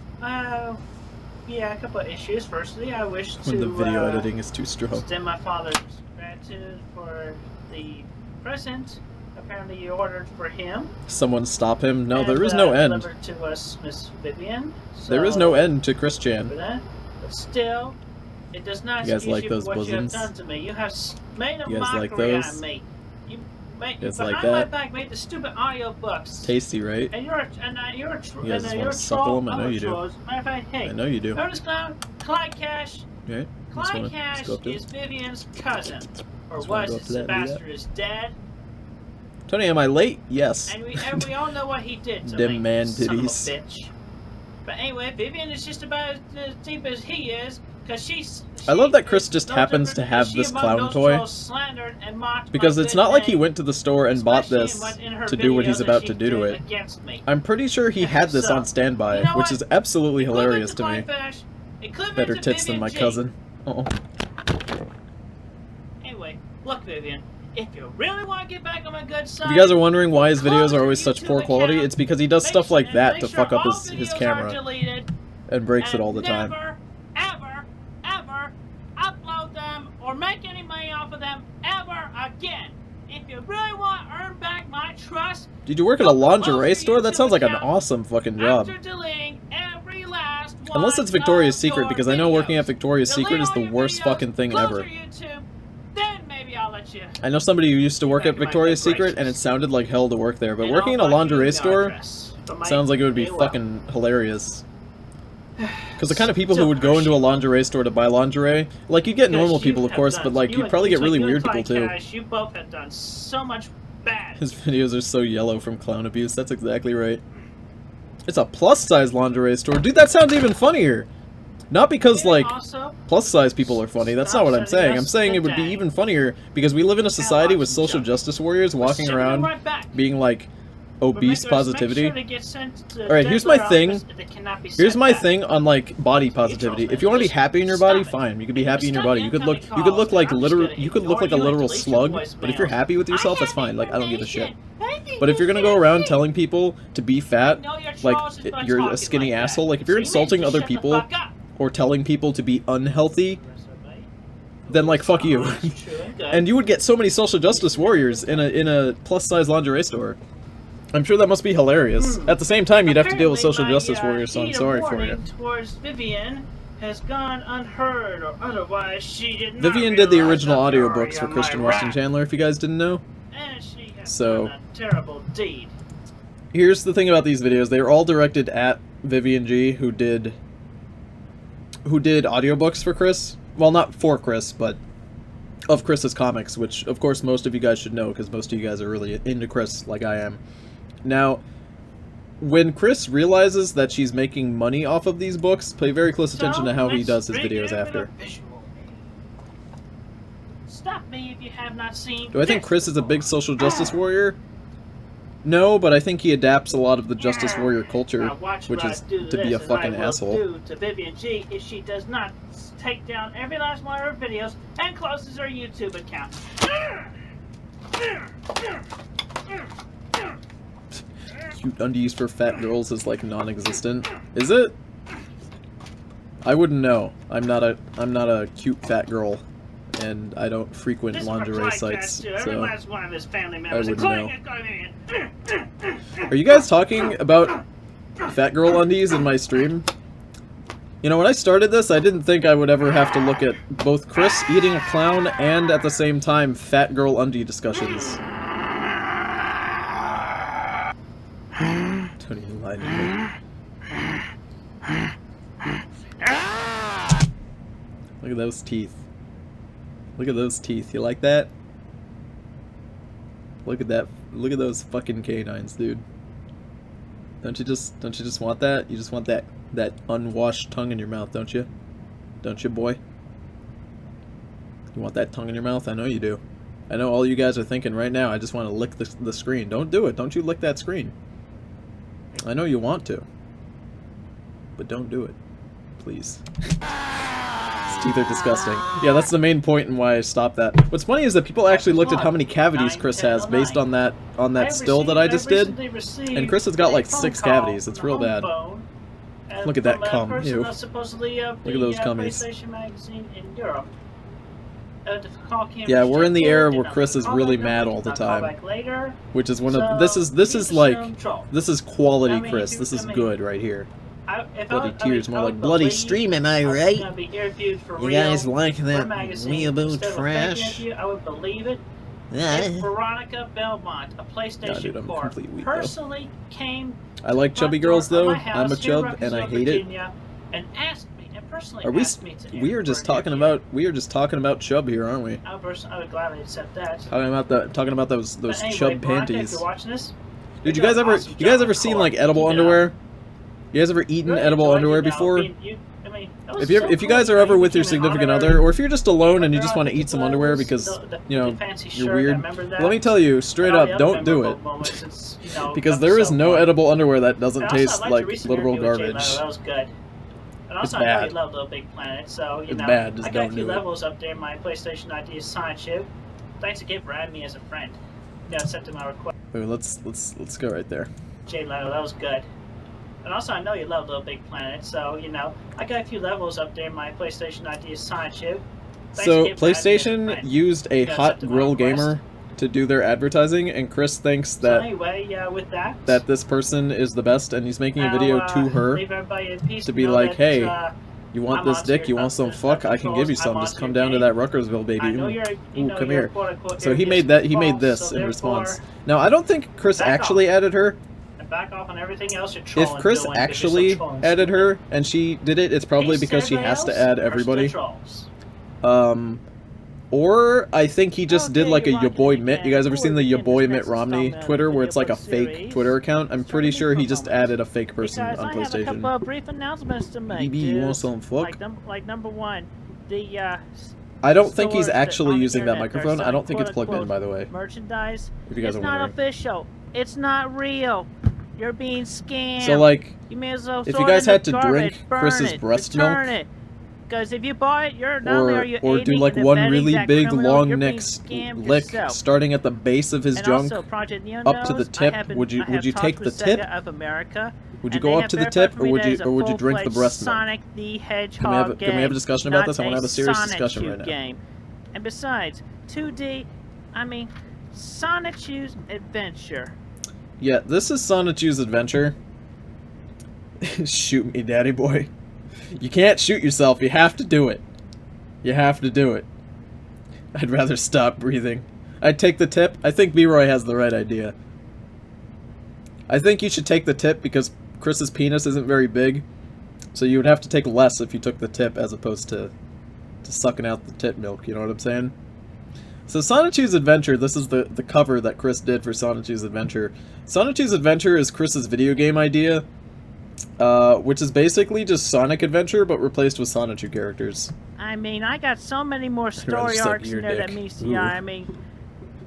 of issues. Firstly, I wish to When the video editing is too strong. extend my father's gratitude for the present. Apparently, you ordered for him. Someone stop him. No, and, there is no end. Delivered to us, Miss Vivian. So, There is no end to Chris for Chan. that. But still, it does not You guys excuse like you those for what bosoms? you have done to me. You have made a You guys like mockery those? out of me. You guys behind like my that? back made the stupid audio books. Tasty, right? And you're a You guys you're just a wanna suckle troll. 'em? I know you do. Matter of fact, hey, I know you do. notice Clyde Cash. Right? Clyde Cash is Vivian's cousin, or Just wanna was go it? up to that and do that. Sebastian is dead, Tony, am I late? Yes. and we all know what he did to Dem me. man Son of a titties. bitch. But anyway, Vivian is just about as deep as he is, because she's. I love that Chris just happens to have this clown toy, because it's not like he went to the store and bought this to do what he's about to do to it. I'm pretty sure he had this on standby, which is absolutely hilarious to me. Better tits than my cousin. Oh. Anyway, look, Vivian. If you really want to get back on my good side, If you guys are wondering why his videos are always such poor quality, it's because he does stuff like that to fuck up his camera and breaks it all the time. Never, ever upload them or make any money off of them ever again. If you really want to earn back my trust, Did you work at a lingerie store? That sounds like an awesome fucking job. after deleting every last one Unless it's Victoria's of Secret, your because I know working at videos. Victoria's Delete Secret is all the your worst videos, fucking thing close ever. your YouTube, then maybe I'll let you. I know somebody who used to work Back at in my Victoria's good Secret, and it graces. sounded like hell to work there, but And working in a I'll fuck lingerie you store address for my sounds like it would be AOL. fucking hilarious. Because the kind of people who would go into a lingerie store to buy lingerie, like, you get normal Because you people, of have course, done- but, like, you you'd and- probably get it's really like you weird and people, Clyde too. Cash, you both have done so much bad. His videos are so yellow from clown abuse, that's exactly right. It's a plus-size lingerie store. Dude, that sounds even funnier! Not because, like, Also, plus-size people are funny, that's not what I'm saying. I'm saying it would be today. even funnier because we live in a society with awesome social jump. justice warriors walking Send them around right back. being, like, obese Make positivity. sure they get sent to Alright, here's my their thing. office if they cannot be Here's sent my back. thing on, like, body positivity. If you want to be happy in your body, fine. You could be happy in your body. You could look like a literal slug, but if you're happy with yourself, that's fine. Like, I don't give a shit. But if you're gonna go around telling people to be fat, like, you're a skinny asshole, like, if you're insulting other people or telling people to be unhealthy, then, like, fuck you. And you would get so many social justice warriors in a plus-size lingerie store. I'm sure that must be hilarious. At the same time, you'd have to deal with social justice warriors, so I'm sorry for you. Towards Vivian has gone unheard, or otherwise she did not Vivian did the realize original the audiobooks fury for of Christian my Weston wrath, Chandler, if you guys didn't know. and she has So- done a terrible deed. Here's the thing about these videos. They are all directed at Vivian G, who did audiobooks for Chris. Well, not for Chris, but of Chris's comics, which, of course, most of you guys should know, because most of you guys are really into Chris, like I am. Now, when Chris realizes that she's making money off of these books, pay very close attention to how he does his videos after. Stop me if you have not seen. Do I think Chris is a big social justice warrior? No, but I think he adapts a lot of the justice warrior culture, which is to be a fucking asshole. To Vivian G if she does not take down every last one of her videos and closes her YouTube account. Cute undies for fat girls is like non-existent. Is it? I wouldn't know. I'm not a cute fat girl, and I don't frequent lingerie sites, so I wouldn't know. Are you guys talking about fat girl undies in my stream? You know, when I started this, I didn't think I would ever have to look at both Chris eating a clown and at the same time fat girl undie discussions. Don't even lie to me. Look at those teeth. Look at those teeth. You like that? Look at that. Look at those fucking canines, dude. Don't you just want that? You just want that unwashed tongue in your mouth, don't you? Don't you, boy? You want that tongue in your mouth? I know you do. I know all you guys are thinking right now, I just want to lick the screen. Don't do it. Don't you lick that screen. I know you want to. But don't do it. Please. His teeth are disgusting. Yeah, that's the main point and why I stopped that. What's funny is that people actually looked at how many cavities Chris has based on that still that I just did. And Chris has got like 6 cavities. It's real bad. Look at that cum. Ew. Look at those cummies. Yeah, we're in the era where Chris is really mad all the time, which is one of this is quality Chris. This is good right here. Bloody tears, more like bloody stream, am I right? You guys like that weeaboo trash? I would believe it. Yeah. Veronica Belmont, a PlayStation 4, personally came. I like chubby girls though. I'm a chub and I hate it. And asked me, and personally are we? Asked me to We are just talking about chub here, aren't we? I would gladly accept that. Talking about those anyway, chub Veronica, panties. if you're watching this, Dude, you guys ever seen like edible underwear? You guys ever eaten edible underwear before? If you guys are ever with your significant other, or if you're just alone and you just want to eat some underwear because, you know, you're weird, let me tell you straight up, don't do it. Because there is no edible underwear that doesn't taste like literal garbage. It's bad. You love Little Big Planet, so, it's bad, just I got don't a few do it. levels up there in my PlayStation ID Sonic Show. Thanks again for adding me as a friend. You know, accepting my request. Wait, let's go right there. J Lotto, that was good. And also, I know you love Little Big Planet, so, you know, I got a few levels up there in my PlayStation ID Sonic Show. So, PlayStation used a hot grill gamer to do their advertising, and Chris thinks that with that this person is the best, and he's making a video to her to be like, hey, you want this dick, you want some fuck, I can give you some, just come down to that Ruckersville, baby. Ooh, come here. So he made this in response. Now, I don't think Chris actually added her. Back off on everything else you're if Chris actually added her and she did it, it's probably because she has to add everybody. Or I think he just did like a Ya Boy Mitt. You guys ever seen the Ya Boy Mitt Romney Twitter where it's like a fake Twitter account? I'm pretty sure he just added a fake person on PlayStation. I have a couple of brief announcements to make. You want some fuck? Like number one, I don't think he's actually using that microphone. I don't think it's plugged in, by the way. Merchandise. If you guys are wondering. It's not official. It's not real. You're being scammed. So like, you may as well if you guys had to drink Chris's breast milk, because if you buy it, you're not only are you or do like one really big long neck lick starting at the base of his junk up to the tip, would you take the tip? Would you go up to the tip, or would you drink the breast milk? Sonic the Hedgehog can we have a discussion about this? I want to have a serious discussion right now. Game. And besides, 2D, I mean, Sonic Choose Adventure. Yeah, this is Sonic Choose Adventure. Shoot me, daddy boy. You can't shoot yourself, you have to do it. You have to do it. I'd rather stop breathing. I'd take the tip. I think B-Roy has the right idea. I think you should take the tip because Chris's penis isn't very big. So you would have to take less if you took the tip as opposed to sucking out the tip milk, you know what I'm saying? So Sonichu's Adventure, this is the cover that Chris did for Sonichu's Adventure. Sonichu's Adventure is Chris's video game idea, which is basically just Sonic Adventure, but replaced with Sonichu characters. I mean, I got so many more story arcs in there that meets the eye. I mean,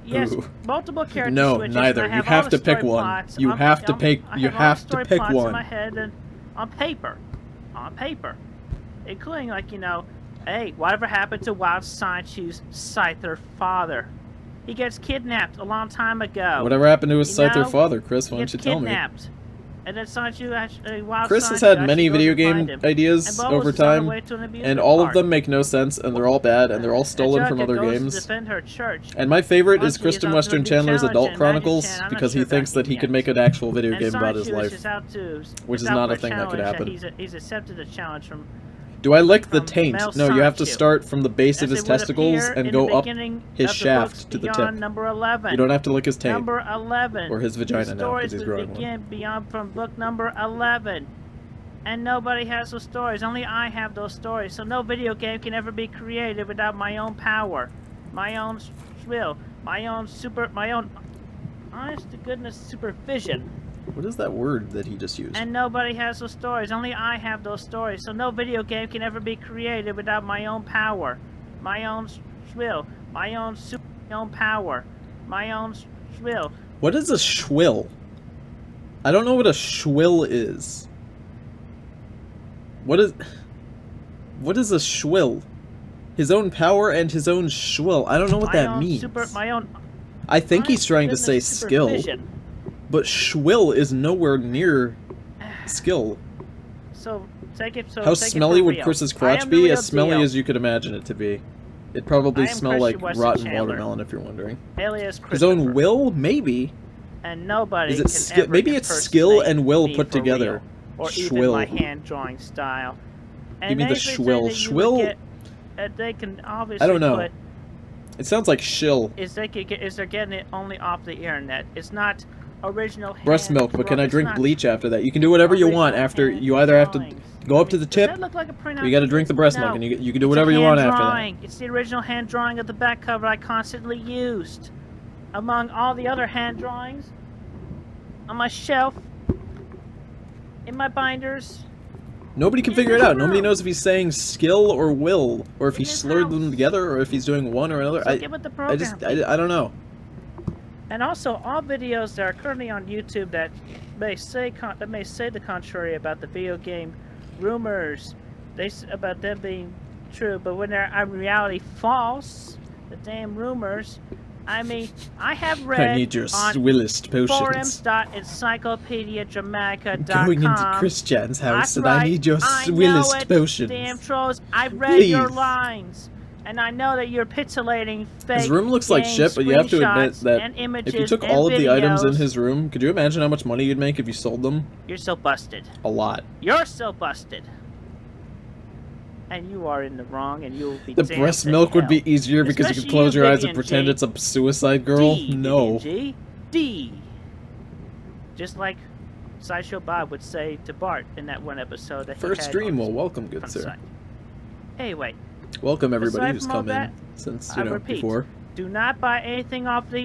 yes, Ooh. multiple character No, switches. neither. You have to pick one. You have to pick. You have to pick one. In my head and on paper, including like hey, whatever happened to Wild Sonichu's Scyther father? He gets kidnapped a long time ago. Whatever happened to his Scyther father, Chris? Why don't you tell me? And then Sonichu actually, Wild Chris has Sonichu had many actually video goes to game find him. ideas And over Bulbous is on the time, way to an amusement and all of park. them make no sense, and they're all bad, and they're all stolen from other goes to games. defend her church. And my favorite is Sonichu Kristen is Western on the Chandler's challenge Adult and Chronicles, Magic Chan, I'm not because he sure thinks about that he him could yet. make an actual video And game about his Sonichu life. is out to, Which is out not for a thing that could challenge, happen. He's accepted the challenge from. Do I lick the from taint? Mel No, you have to Sonichu. start from the base of As his it would testicles appear and in go the up beginning his of the shaft books to the beyond tip. Number 11. You don't have to lick his taint. Number 11. Or his vagina now, because he's growing Stories one. begin beyond from book number 11. And nobody has those stories. Only I have those stories. So no video game can ever be created without my own power, my own will, my own honest to goodness supervision. What is that word that he just used? And nobody has those stories. Only I have those stories. So no video game can ever be created without my own power, my own will, my own power, my own will. What is a shwill? I don't know what a shwill is. What is a shwill? His own power and his own shwill. I don't know what that means. I think he's trying to say skill. Supervision. But shwill is nowhere near skill. So take it. So how take smelly it for would real. Chris's I crotch am the be? real As smelly deal. as you could imagine it to be. It'd probably I am smell like Christian Weston rotten Chandler. watermelon, if you're wondering. Alias His own Christopher. will, maybe. And nobody Is it can skill? ever Maybe it's skill impersonate and will me put for together. real, or even Shwill. my hand drawing style. And Give me the anything shwill. that you would Shwill. get, they can obviously I don't know. put It sounds like shill. is they're getting it only off the internet. It's not original. Breast hand milk, but can I it's drink not bleach after that? You can do whatever you want original after. hand You either have to drawings. go up to the Does tip, that look like a printout? or you got to drink the breast No. milk, and you can do It's whatever a you want hand after that. drawing. It's the original hand drawing of the back cover I constantly used. Among all the other hand drawings on my shelf, in my binders. Nobody can In figure it his out. Nobody room. knows if he's saying skill or will, or if In he his slurred them house. together, or if he's doing one or another. So get with the program. I don't know. And also, all videos that are currently on YouTube that may say the contrary about the video game rumors, about them being true, but when they're in reality false, the damn rumors. I mean, I have read I need your on swillest potions. forums.encyclopediadramatica.com. Going into Christian's house, That's and right. I need your I know swillest it, potions. Damn trolls! I read your Please. lines, and I know that you're pixelating fake. His room looks like game shit, but you have to admit screenshots that and images if you took and all of the items in videos, his room, could you imagine how much money you'd make if you sold them? you're so busted. A lot. You're so busted. And you are in the wrong, and you'll be The damned breast to milk would hell. be easier because you Especially could close your eyes and Vivian pretend G. it's a suicide girl. D, No. Vivian G. D. Just like Sideshow Bob would say to Bart in that one episode that he First had on stream, well, his welcome, good front sir. side. Anyway, Welcome everybody Aside who's from all come in that, since, I repeat, before. do not buy anything off the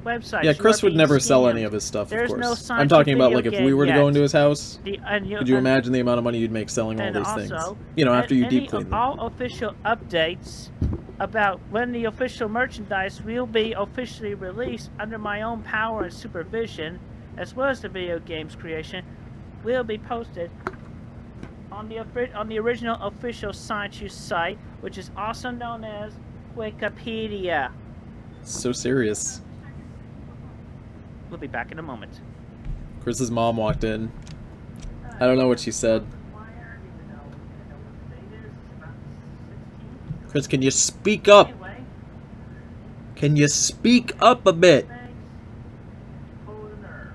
website. Yeah, You Chris are would being never sell scammed. any of his stuff, There's of no course. sign I'm for talking about, video like, if game we were to yet. go into his house, Could could you imagine the amount of money you'd make selling all these things? Also, After you deep any clean them. all official updates about when the official merchandise will be officially released under my own power and supervision, as well as the video game's creation, will be posted on the original official Sonichu site, which is also known as Wikipedia. So serious. We'll be back in a moment. Chris's mom walked in. I don't know what she said. Chris, can you speak up? Anyway, Can you speak up a bit? thanks for the nerve.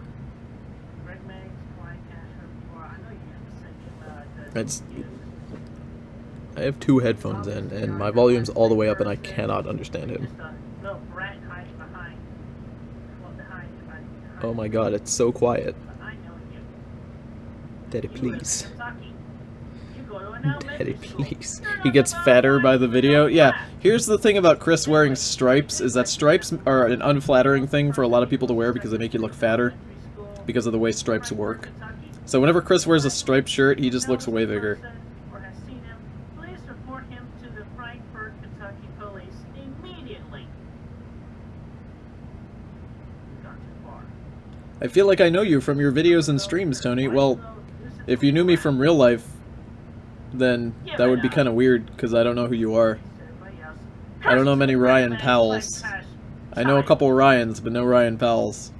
Greg Meggs, Quiet Casher, or I know you used to send him It's- I have two headphones in, and my volume's all the way up, and I cannot understand him. little brat hiding behind. Well, behind. Oh my god, it's so quiet. I know you. Daddy, You live in please. Kentucky. You go to an elementary Daddy, school. please. You're He not gets gonna fatter by the find video. no Yeah, fat. here's the thing about Chris wearing stripes, is that stripes are an unflattering thing for a lot of people to wear because they make you look fatter because of the way stripes work. So whenever Chris wears a striped shirt, he just looks way bigger. Or has seen him, please report him to the Frankfort, Kentucky police immediately. We've gone too far. I feel like I know you from your videos and streams, Tony. Well, if you knew me from real life, then that would be kind of weird, because I don't know who you are. I don't know many Ryan Powells. I know a couple Ryans, but no Ryan Powells.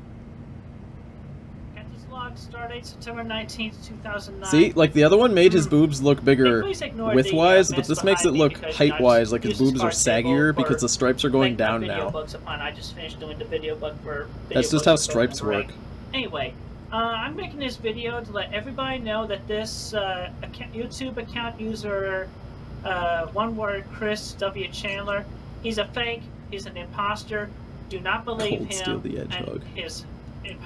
Catchy's log stardate September 19th, 2009. See, like the other one made his boobs look bigger Please ignore width-wise, the, but this mess makes it behind me look because, height-wise, like his use this boobs are card table saggier for because the stripes are going making my down video now. books upon. I just finished doing the video book for That's just how stripes work. Anyway, I'm making this video to let everybody know that this YouTube account user, one word, Chris W. Chandler, he's a fake, he's an imposter. Do not believe Cold him Steel the Hedgehog. and his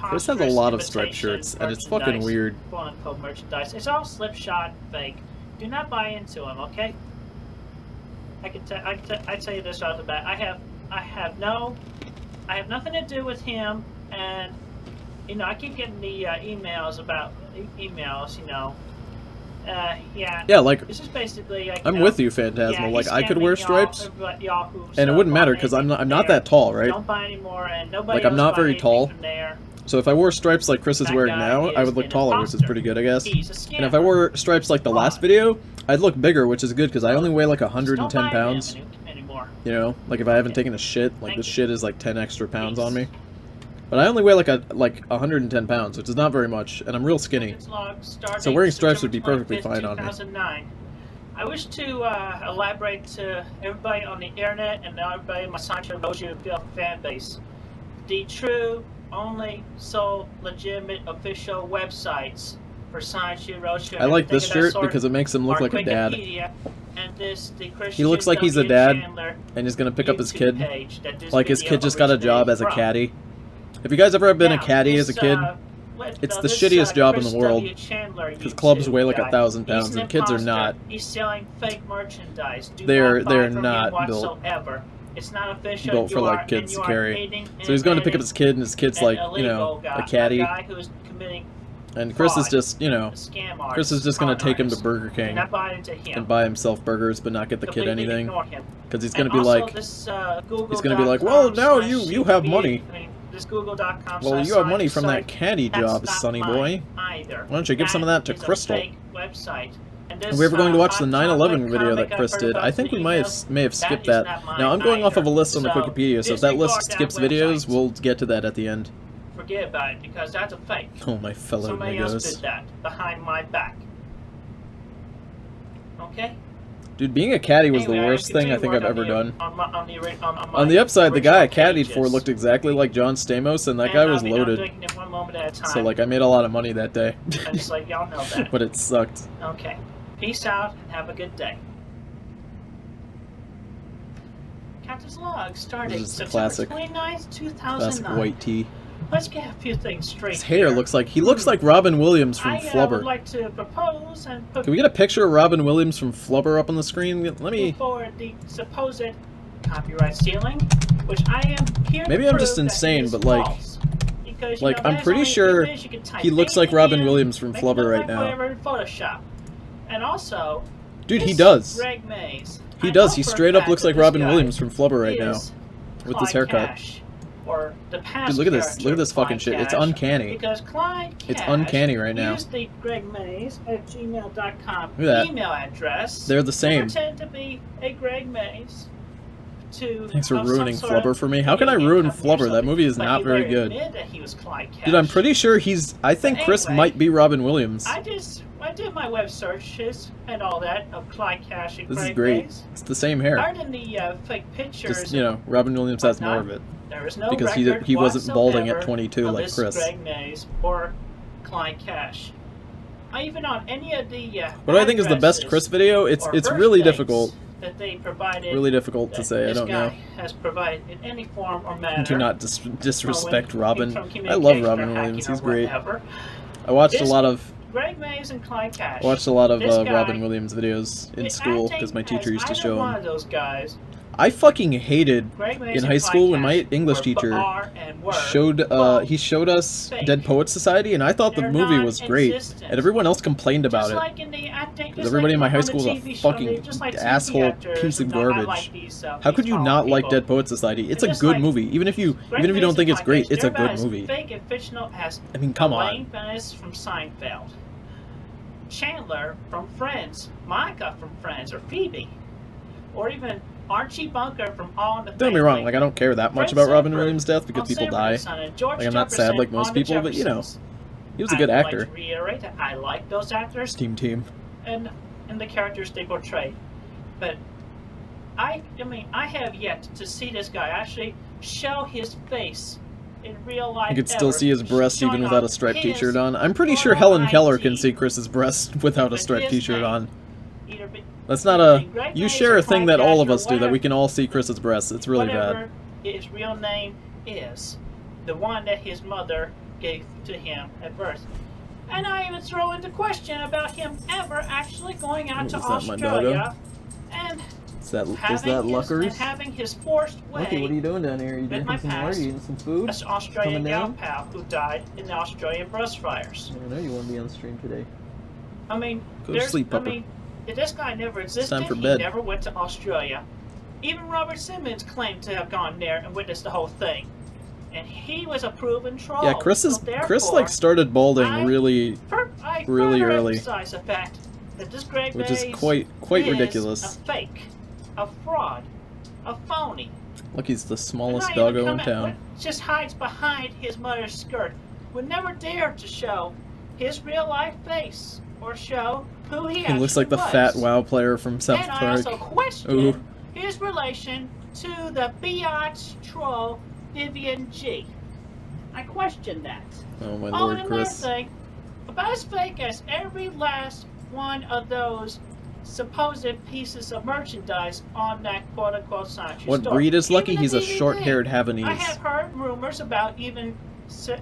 Chris has a lot of striped shirts, and it's fucking weird. Quote-unquote merchandise. It's all slipshod fake. Do not buy into him, okay? I tell you this right off the bat. I have nothing to do with him, and you know I keep getting the emails about emails. You know, yeah. Yeah, like This is basically. Like, I'm with you, Phantasmal. Yeah, like he's I could wear stripes, y'all and it wouldn't matter because I'm not that tall, right? Don't buy anymore, and nobody Like I'm else not buy very anything tall. from there. So if I wore stripes like Chris is That wearing guy now, I is would look an taller, which is imposter. pretty good, I guess. He's a And if I wore stripes like the last video, I'd look bigger, which is good because I only weigh like Don't 110 buy pounds. him anymore. You know, like if I haven't taken a shit, like this shit is like 10 extra pounds on me. But I only weigh like 110 pounds, which is not very much, and I'm real skinny. So wearing stripes would be perfectly fine on me. 2009. I wish to elaborate to everybody on the internet and everybody in my Sancho Rojo fan base. The true, only, sole, legitimate, official websites for Sancho Rojo. I like this shirt because it makes him look like a dad. And this, the He looks like he's a dad, and he's gonna pick up his kid. Like his kid just got a job as a caddy. Have you guys ever been a caddy as a kid? It's the shittiest job in the world, because clubs weigh like 1,000 pounds, and kids are not. He's selling fake merchandise. They're not built It's not official. built for like kids to carry. So he's going to pick up his kid, and his kid's like, you know, a caddy. And Chris is just, you know, Chris is just going to take him to Burger King and buy himself burgers, but not get the kid anything, because he's going to be like, well, now you have money. Well, you have money from that caddy job, sonny boy. Why don't you give some of that to Crystal? Are we ever going to watch the 9/11 video that Chris did? I think we may have skipped that. Now, I'm going off of a list on the Wikipedia, so if that list skips videos, we'll get to that at the end. Forget about it, because that's a fake. Oh, my fellow Somebody else niggas. did that behind my back. Okay? Dude, being a caddy was Anyway, the worst thing I think I've ever done. On the upside, the guy I caddied for looked exactly like John Stamos, and that guy was loaded. So, like, I made a lot of money that day. I just like y'all know that. But it sucked. Okay. Peace out and have a good day. Captain's log starting This is September classic. 29th, 2009. Classic white tee. Let's get a few things straight. His hair he looks like Robin Williams from I Flubber. would like to propose and put Can we get a picture of Robin Williams from Flubber up on the screen? Let me... forward the supposed copyright stealing, which I am here Maybe to I'm just prove that insane, is but, like- false. Because, like, I'm there's pretty only sure images, you can type he looks like anything Robin in, Williams from make it Flubber look right like now. whatever in Photoshop. And also, Dude, he this does. Greg Mays, He I does. know He for a straight up fact looks that like this Robin guy Williams from Flubber right now. is With his Clyde haircut. Cash, or the past Dude, look at this. character Look at this fucking Clyde shit. It's Cash, uncanny. Because Clyde Cash It's uncanny right now. used the Greg Mays at gmail.com Look at that. email address. They're the same. Pretend to be a Greg Mays. Thanks for ruining Flubber for me. How can I ruin Flubber? That movie is not very good. Dude, I'm pretty sure I think Chris anyway, might be Robin Williams. I did my web searches and all that of Clyde Cash and This is Greg great. Mays. It's the same hair. Other than the fake pictures, Just, you know, Robin Williams has more of it. there is no Because record he wasn't balding at whatsoever 22 of like this Chris. Greg Mays or Clyde Cash. Even on any of the What I think is the best addresses Chris video, it's or really birthdays difficult. that they provided, Really difficult to that say. I this don't guy know. has provided in any form or manner. Do not disrespect from Robin. I love communication Robin or Williams. hacking He's or great. whatever. I watched a This lot of Greg Mays and Clyde Cash. I watched a lot of This guy, Robin Williams videos in school acting because my teacher as used to either show one them. of those guys. I fucking hated Greg Mays in and high Clyde school when my Cash English were teacher are and were showed both he showed us fake. Dead Poets Society, and I thought the They're movie was great, non-existent. and everyone else complained about Just it. like in the acting, Because just everybody in my like high on school the is a TV show, fucking just like TV asshole actors piece of are not garbage. like these, How could these you tall not like people. Dead Poets Society? It's a Just good like movie. Even if you Greg don't Mays think and it's great, Clyde it's a Cash, they're good about movie. as fake and fictional as I mean, come Elaine on. Venice from Seinfeld, Chandler from Friends, Monica from Friends, or Phoebe, or even Archie Bunker from All in the Don't get me wrong, Family. like I don't care that much Fred about Robin Sanford Williams' death because on people Sanford die. and Son, and George Like I'm not sad Jefferson like most on the people, but you know, Jeffersons. he was a good I would actor. like to reiterate that I like those actors Team. and the characters they portray, but I mean, I have yet to see this guy actually show his face in real life. You could still see his breast even showing without a off striped his t-shirt on. I'm pretty sure photo Helen Keller can ID. see Chris's breast without a With striped his t-shirt name. on. Either be- That's not either a... be Greg You Mays share or a thing Clyde that all Cash of or us do, that whatever- we can all see Chris's breasts. It's really bad. whatever his real name is, the one that his mother gave to him at birth. And I even throw into question about him ever actually going out Oh, to is that my Australia and Is that and having his forced way Lucky, what are you doing down here? Are you with drinking my some water? past. You eating some food? an Australian Coming gal down? pal who died in the Australian brush fires. I know you want to be on stream today. I mean, Go to sleep, I Pupper. mean, if this guy never existed, time for he bed. never went to Australia. Even Robert Simmons claimed to have gone there and witnessed the whole thing. And he was a proven troll. Yeah, Chris So therefore, like started balding I really, I really further early. emphasize the fact that this Greg which is Mays quite is ridiculous. a fake, a fraud, a phony. Look, he's the smallest And not even doggo in come town. at- just hides behind his mother's skirt. Would never dare to show his real life face or show who he He actually looks like the was. fat WoW player from South And I Park. also question Ooh. his relation to the biatch troll Vivian G. I question that. Oh my Oh, lord, and another Chris. thing, about as fake as every last one of those supposed pieces of merchandise on that quote-unquote sanitary What store. breed is Lucky? Even He's the a DVD. short-haired I Havanese. have heard rumors about even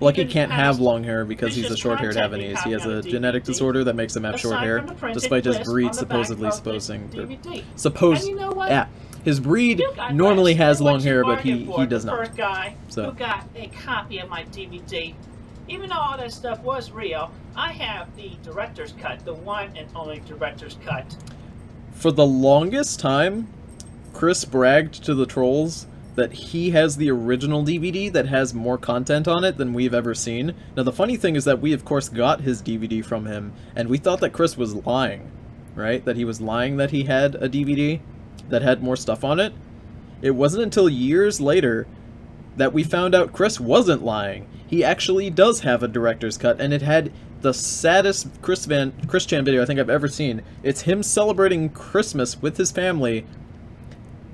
Lucky even can't have past long hair because he's a vicious short-haired content Havanese. copy He has on a the genetic DVD, disorder that makes him have short aside hair, from the printed despite his list breed on the back supposedly of the supposing... DVD. Suppose... And you know what? Yeah. His breed You got normally that. has What long you hair, but bargained he for, does the not. first guy So. who got a copy of my DVD. Even though all that stuff was real, I have the director's cut, the one and only director's cut. For the longest time, Chris bragged to the trolls that he has the original DVD that has more content on it than we've ever seen. Now, the funny thing is that we, of course, got his DVD from him, and we thought that Chris was lying, right? That he was lying that he had a DVD that had more stuff on it. It wasn't until years later that we found out Chris wasn't lying. He actually does have a director's cut, and it had the saddest Chris Chan video I think I've ever seen. It's him celebrating Christmas with his family,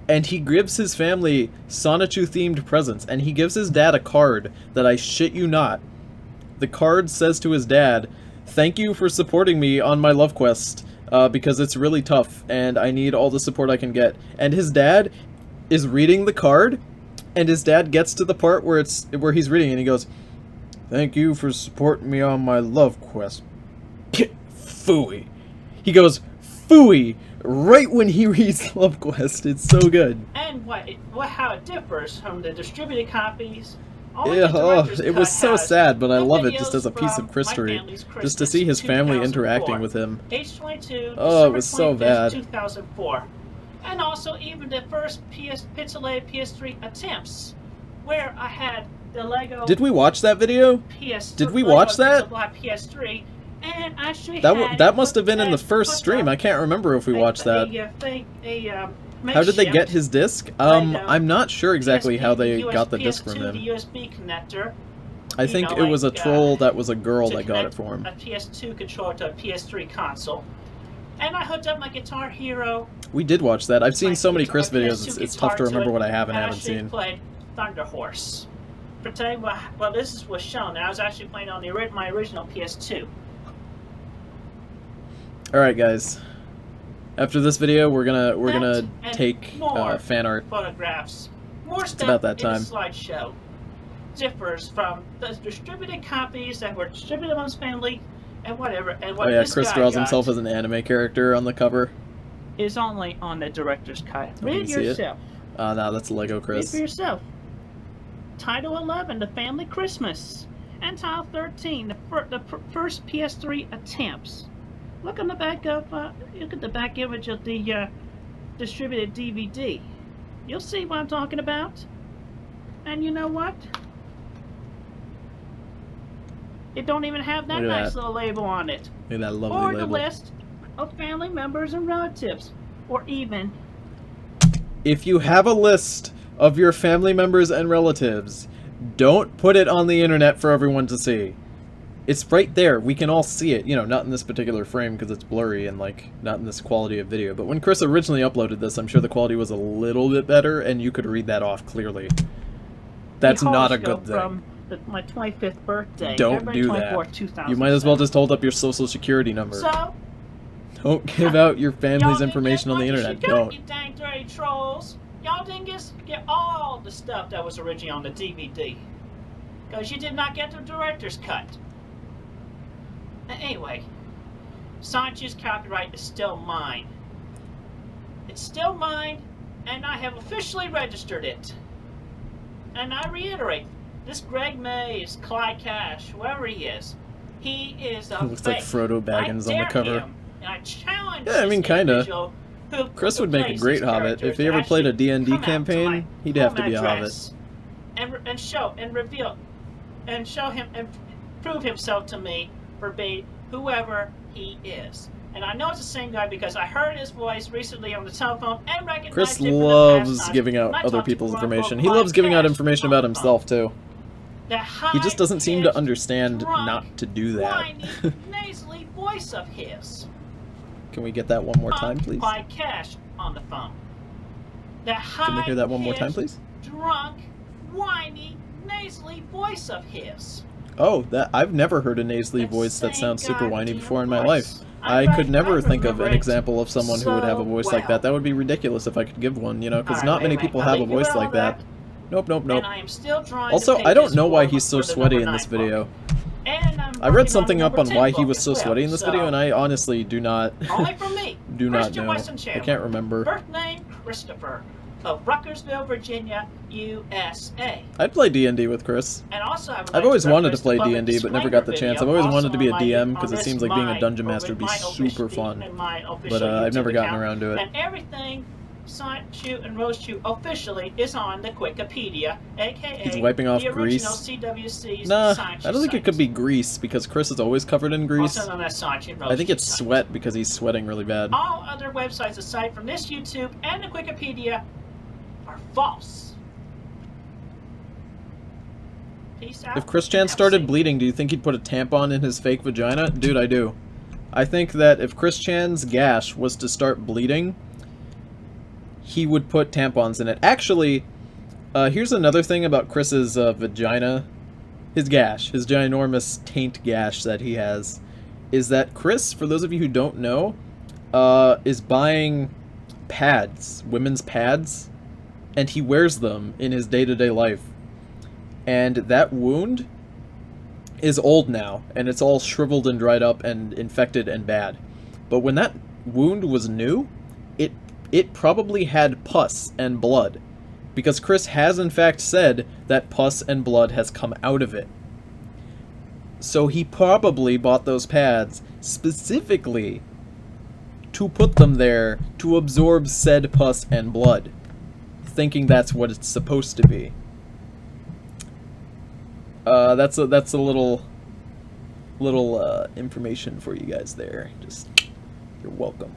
and he gives his family Sonichu-themed presents, and he gives his dad a card that, I shit you not, the card says to his dad, "Thank you for supporting me on my love quest, because it's really tough, and I need all the support I can get." And his dad is reading the card, and his dad gets to the part where he's reading, and he goes, "Thank you for supporting me on my love quest." Phooey. He goes, "Phooey," right when he reads Love Quest. It's so good. And how it differs from the distributed copies. Yeah, it was so sad, but I love it just as a piece of Christmas history. Just to see his family interacting with him. Age 22, Oh, it was so bad. 2004. And also even the first pixelated PS3 attempts, where I had the Lego Did we watch that video? Did we watch that? PS3, and actually That must have been in the first stream. I can't remember if we watched that. How did they get his disc? I'm not sure exactly how they got the disc from him. The USB connector. I think it was a troll that was a girl that got it for him. A PS2 controller to a PS3 console. And I hooked up my Guitar Hero. We did watch that. I've seen my so many PS2 Chris videos, it's tough to guitar remember it, what I have and haven't actually seen. Played Thunder Horse. Pretend well, this was shown. I was actually playing on my original PS2. Alright guys. After this video, we're gonna and take more fan art. Photographs. More stuff about that time. in the slideshow differs from the distributed copies that were distributed amongst family And whatever. And Oh what yeah, this Chris guy draws got himself as an anime character on the cover. is only on the director's cut. Oh, can Read you see it? yourself. No, that's Lego Read Chris. for yourself. Title 11, The Family Christmas. And Title 13, the first PS3 attempts. Look on the back of, look at the back image of the distributed DVD. You'll see what I'm talking about. And you know what? It don't even have that Look at nice that. little label on it. Look at that lovely Or label. the list of family members and relatives. Or even... If you have a list of your family members and relatives, don't put it on the internet for everyone to see. It's right there. We can all see it. You know, not in this particular frame because it's blurry and, like, not in this quality of video. But when Chris originally uploaded this, I'm sure the quality was a little bit better, and you could read that off clearly. That's not a good thing. From my 25th birthday. Don't February do 24, that. 2007. You might as well just hold up your social security number. So, Don't give out your family's y'all didn't information get on the what you internet. should got, Don't. You dang dirty trolls. Y'all didn't get all the stuff that was originally on the DVD. Because you did not get the director's cut. Anyway, Sanchi's copyright is still mine. It's still mine, and I have officially registered it. And I reiterate, this Greg Mays, Clyde Cash, whoever he is a Looks like fake. Frodo Baggins I on the dare cover. him, and I challenge Yeah, I mean, this kinda. individual who Chris would make a plays great these Hobbit. characters If he to ever played a actually D&D come out to campaign, my he'd have to home be a Hobbit. address and show and reveal and show him and prove himself to me for being whoever he is. And I know it's the same guy because I heard his voice recently on the telephone and recognized Chris him from the loves past giving times out when I other talked to people's quote-unquote information. He Clyde loves giving out Cash information on about the himself, phone. too. The He just doesn't seem to high-pitched, understand drunk, not to do that. whiny, nasally voice of his. Can we get that one more time, please? Clyde Cash on the phone. The Can we hear that one more time, please? Drunk, whiny, nasally voice of his. Oh, I've never heard a nasally That voice that same sounds super whiny goddamn before in my life. voice. I could never think of an remember it example of someone who would have a so voice like well. that. That would be ridiculous if I could give one, you know, because Alright, not many wait, people I'll have a leave you voice with all like that. Nope, nope, nope. And I am still drawing Also, the I don't pages know why for- he's so for the sweaty number in this 9 book. video. And I'm I read working something on up on number 10 why he book was as so well, sweaty in this so video, and I honestly do not only from me. do not Christian know. Weston I Chandler. can't remember. Birth name Christopher of Ruckersville, Virginia, USA. I'd play D&D with Chris. And also, I've always wanted to play D&D, but never got the chance. I've always wanted to be a DM because it this seems like being a dungeon my- master would be my super official- fun. my But official I've never YouTube gotten account. around to it. And everything Sanchu and Rosechu officially is on the Wikipedia, aka He's wiping off the original grease. CWC's Nah, Sanchu I don't think it could site. be grease because Chris is always covered in grease. Also known as Sanchu and I think Rosechu it's site. sweat because he's sweating really bad. All other websites aside from this YouTube and the Wikipedia are false. Peace out. If Chris Chan and have a started safe- bleeding, do you think he'd put a tampon in his fake vagina? Dude, I do. I think that if Chris Chan's gash was to start bleeding, he would put tampons in it. Actually, here's another thing about Chris's vagina. His gash, his ginormous taint gash that he has, is that Chris, for those of you who don't know, is buying pads, women's pads, and he wears them in his day-to-day life. And that wound is old now, and it's all shriveled and dried up and infected and bad. But when that wound was new, it probably had pus and blood, because Chris has in fact said that pus and blood has come out of it. So he probably bought those pads specifically to put them there to absorb said pus and blood, thinking that's what it's supposed to be. That's a little information for you guys there. Just, you're welcome.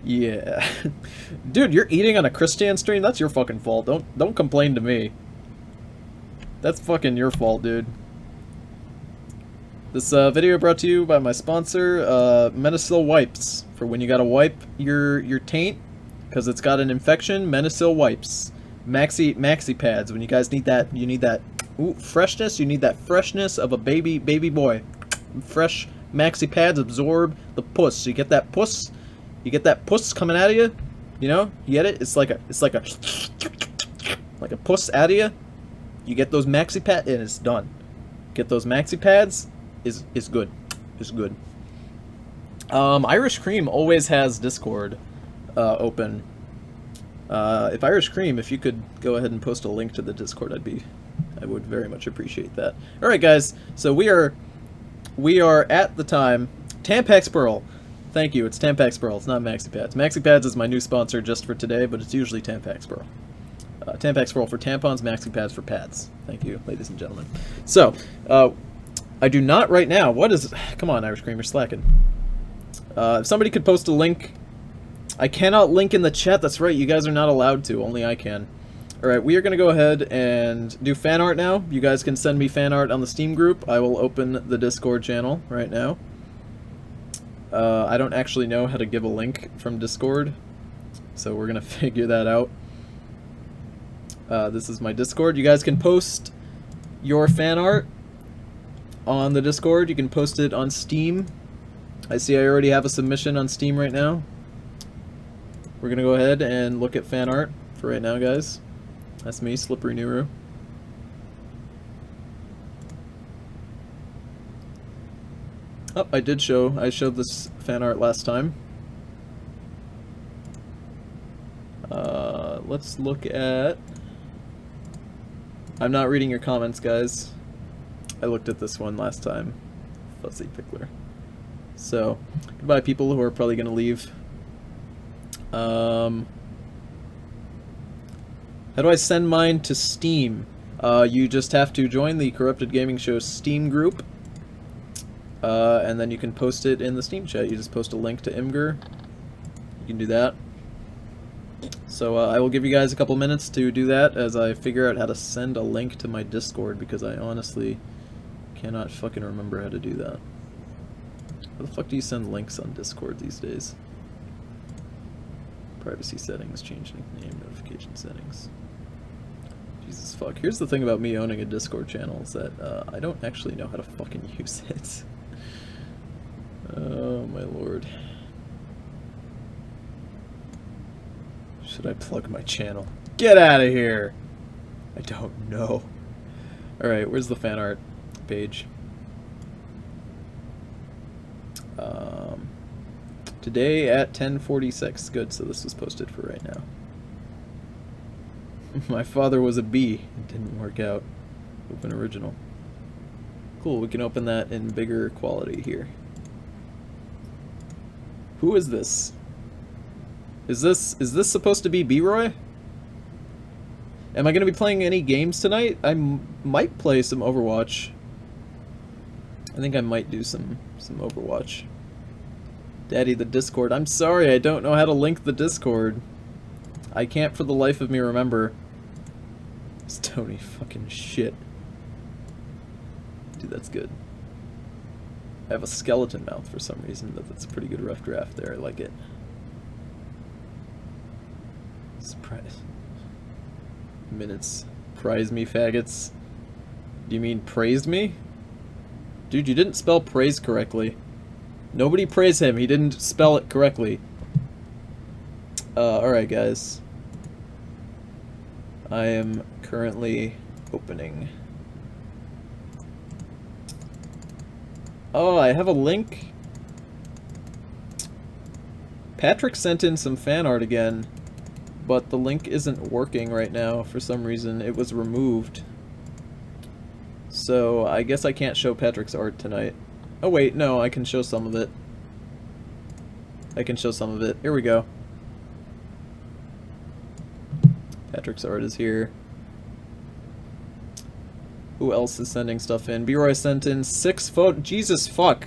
Yeah. Dude, you're eating on a Christian stream? That's your fucking fault. Don't complain to me. That's fucking your fault, dude. This video brought to you by my sponsor, Menacil Wipes. For when you gotta wipe your taint, because it's got an infection, Menacil Wipes. Maxi pads. When you guys need that, you need that freshness, you need that freshness of a baby boy. Fresh maxi pads absorb the pus. You get that pus coming out of you, you know? You get it? It's like a puss out of you. You get those maxi pads and it's done. Get those maxi pads, is good. Is good. Irish Cream always has Discord open. If Irish Cream, if you could go ahead and post a link to the Discord, I would very much appreciate that. All right, guys. So we are at the time. Tampax Pearl. Thank you. It's Tampax Pearl. It's not MaxiPads. MaxiPads is my new sponsor just for today, but it's usually Tampax Pearl. Tampax Pearl for tampons, MaxiPads for pads. Thank you, ladies and gentlemen. So, I do not right now. What is... Come on, Irish Cream, you're slacking. If somebody could post a link... I cannot link in the chat. That's right, you guys are not allowed to. Only I can. Alright, we are going to go ahead and do fan art now. You guys can send me fan art on the Steam group. I will open the Discord channel right now. I don't actually know how to give a link from Discord, so we're going to figure that out. This is my Discord. You guys can post your fan art on the Discord. You can post it on Steam. I see I already have a submission on Steam right now. We're going to go ahead and look at fan art for right now, guys. That's me, Slippery Nuru. Oh, I showed this fan art last time. Let's look at... I'm not reading your comments, guys. I looked at this one last time. Fuzzy Pickler. So, goodbye people who are probably going to leave. How do I send mine to Steam? You just have to join the Corrupted Gaming Show Steam group. And then you can post it in the Steam chat. You just post a link to Imgur. You can do that. So I will give you guys a couple minutes to do that as I figure out how to send a link to my Discord, because I honestly cannot fucking remember how to do that. How the fuck do you send links on Discord these days? Privacy settings, change nickname, notification settings. Jesus fuck. Here's the thing about me owning a Discord channel is that I don't actually know how to fucking use it. Oh my lord. Should I plug my channel? Get out of here! I don't know. Alright, where's the fan art page? Today at 10:46. Good, so this was posted for right now. My father was a bee. It didn't work out. Open original. Cool, we can open that in bigger quality here. Who is this? Is this supposed to be B-Roy? Am I going to be playing any games tonight? I might play some Overwatch. I think I might do some Overwatch. Daddy, the Discord. I'm sorry, I don't know how to link the Discord. I can't for the life of me remember. It's Tony fucking shit. Dude, that's good. I have a skeleton mouth for some reason, but that's a pretty good rough draft there. I like it. Surprise. Minutes. Prize me, faggots. Do you mean praised me? Dude, you didn't spell praise correctly. Nobody praise him. He didn't spell it correctly. Alright, guys. I am currently opening. Oh, I have a link. Patrick sent in some fan art again, but the link isn't working right now for some reason. It was removed. So I guess I can't show Patrick's art tonight. Oh wait, no, I can show some of it. I can show some of it. Here we go. Patrick's art is here. Who else is sending stuff in? B-Roy sent in 6 photos. Jesus fuck.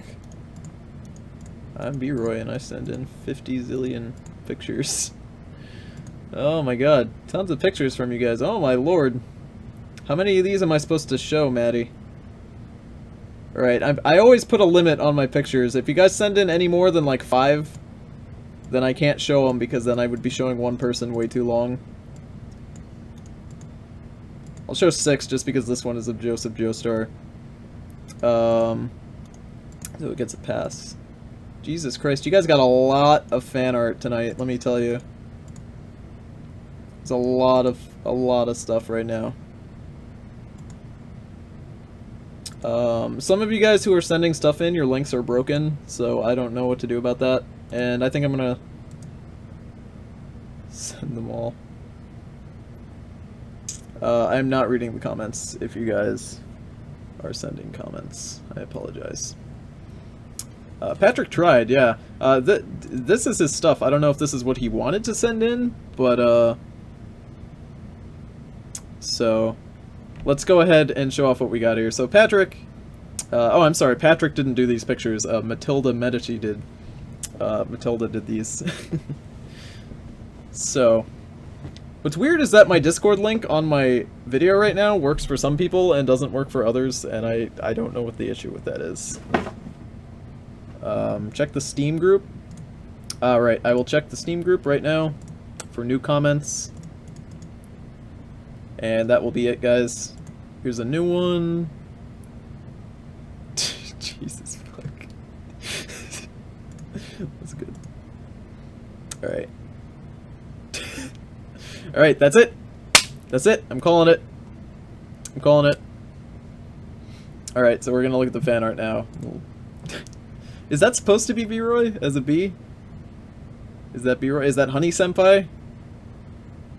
I'm B-Roy and I send in 50 zillion pictures. Oh my god. Tons of pictures from you guys. Oh my lord. How many of these am I supposed to show, Maddie? Alright, I always put a limit on my pictures. If you guys send in any more than like 5, then I can't show them, because then I would be showing one person way too long. I'll show 6 just because this one is of Joseph Joestar. So it gets a pass. Jesus Christ, you guys got a lot of fan art tonight, let me tell you. There's a lot of stuff right now. Some of you guys who are sending stuff in, your links are broken, so I don't know what to do about that. And I think I'm gonna send them all. I'm not reading the comments if you guys are sending comments. I apologize. Patrick tried, yeah. This is his stuff. I don't know if this is what he wanted to send in, but, so, let's go ahead and show off what we got here. So Patrick, oh, I'm sorry, Patrick didn't do these pictures. Matilda Medici did. Matilda did these. So, what's weird is that my Discord link on my video right now works for some people and doesn't work for others, and I don't know what the issue with that is. Check the Steam group. Right, I will check the Steam group right now for new comments. And that will be it, guys. Here's a new one. Jesus fuck. That's good. Alright. Alright, that's it. That's it. I'm calling it. I'm calling it. Alright, so we're gonna look at the fan art now. Is that supposed to be B-Roy as a B? Is that B-Roy? Is that Honey Senpai?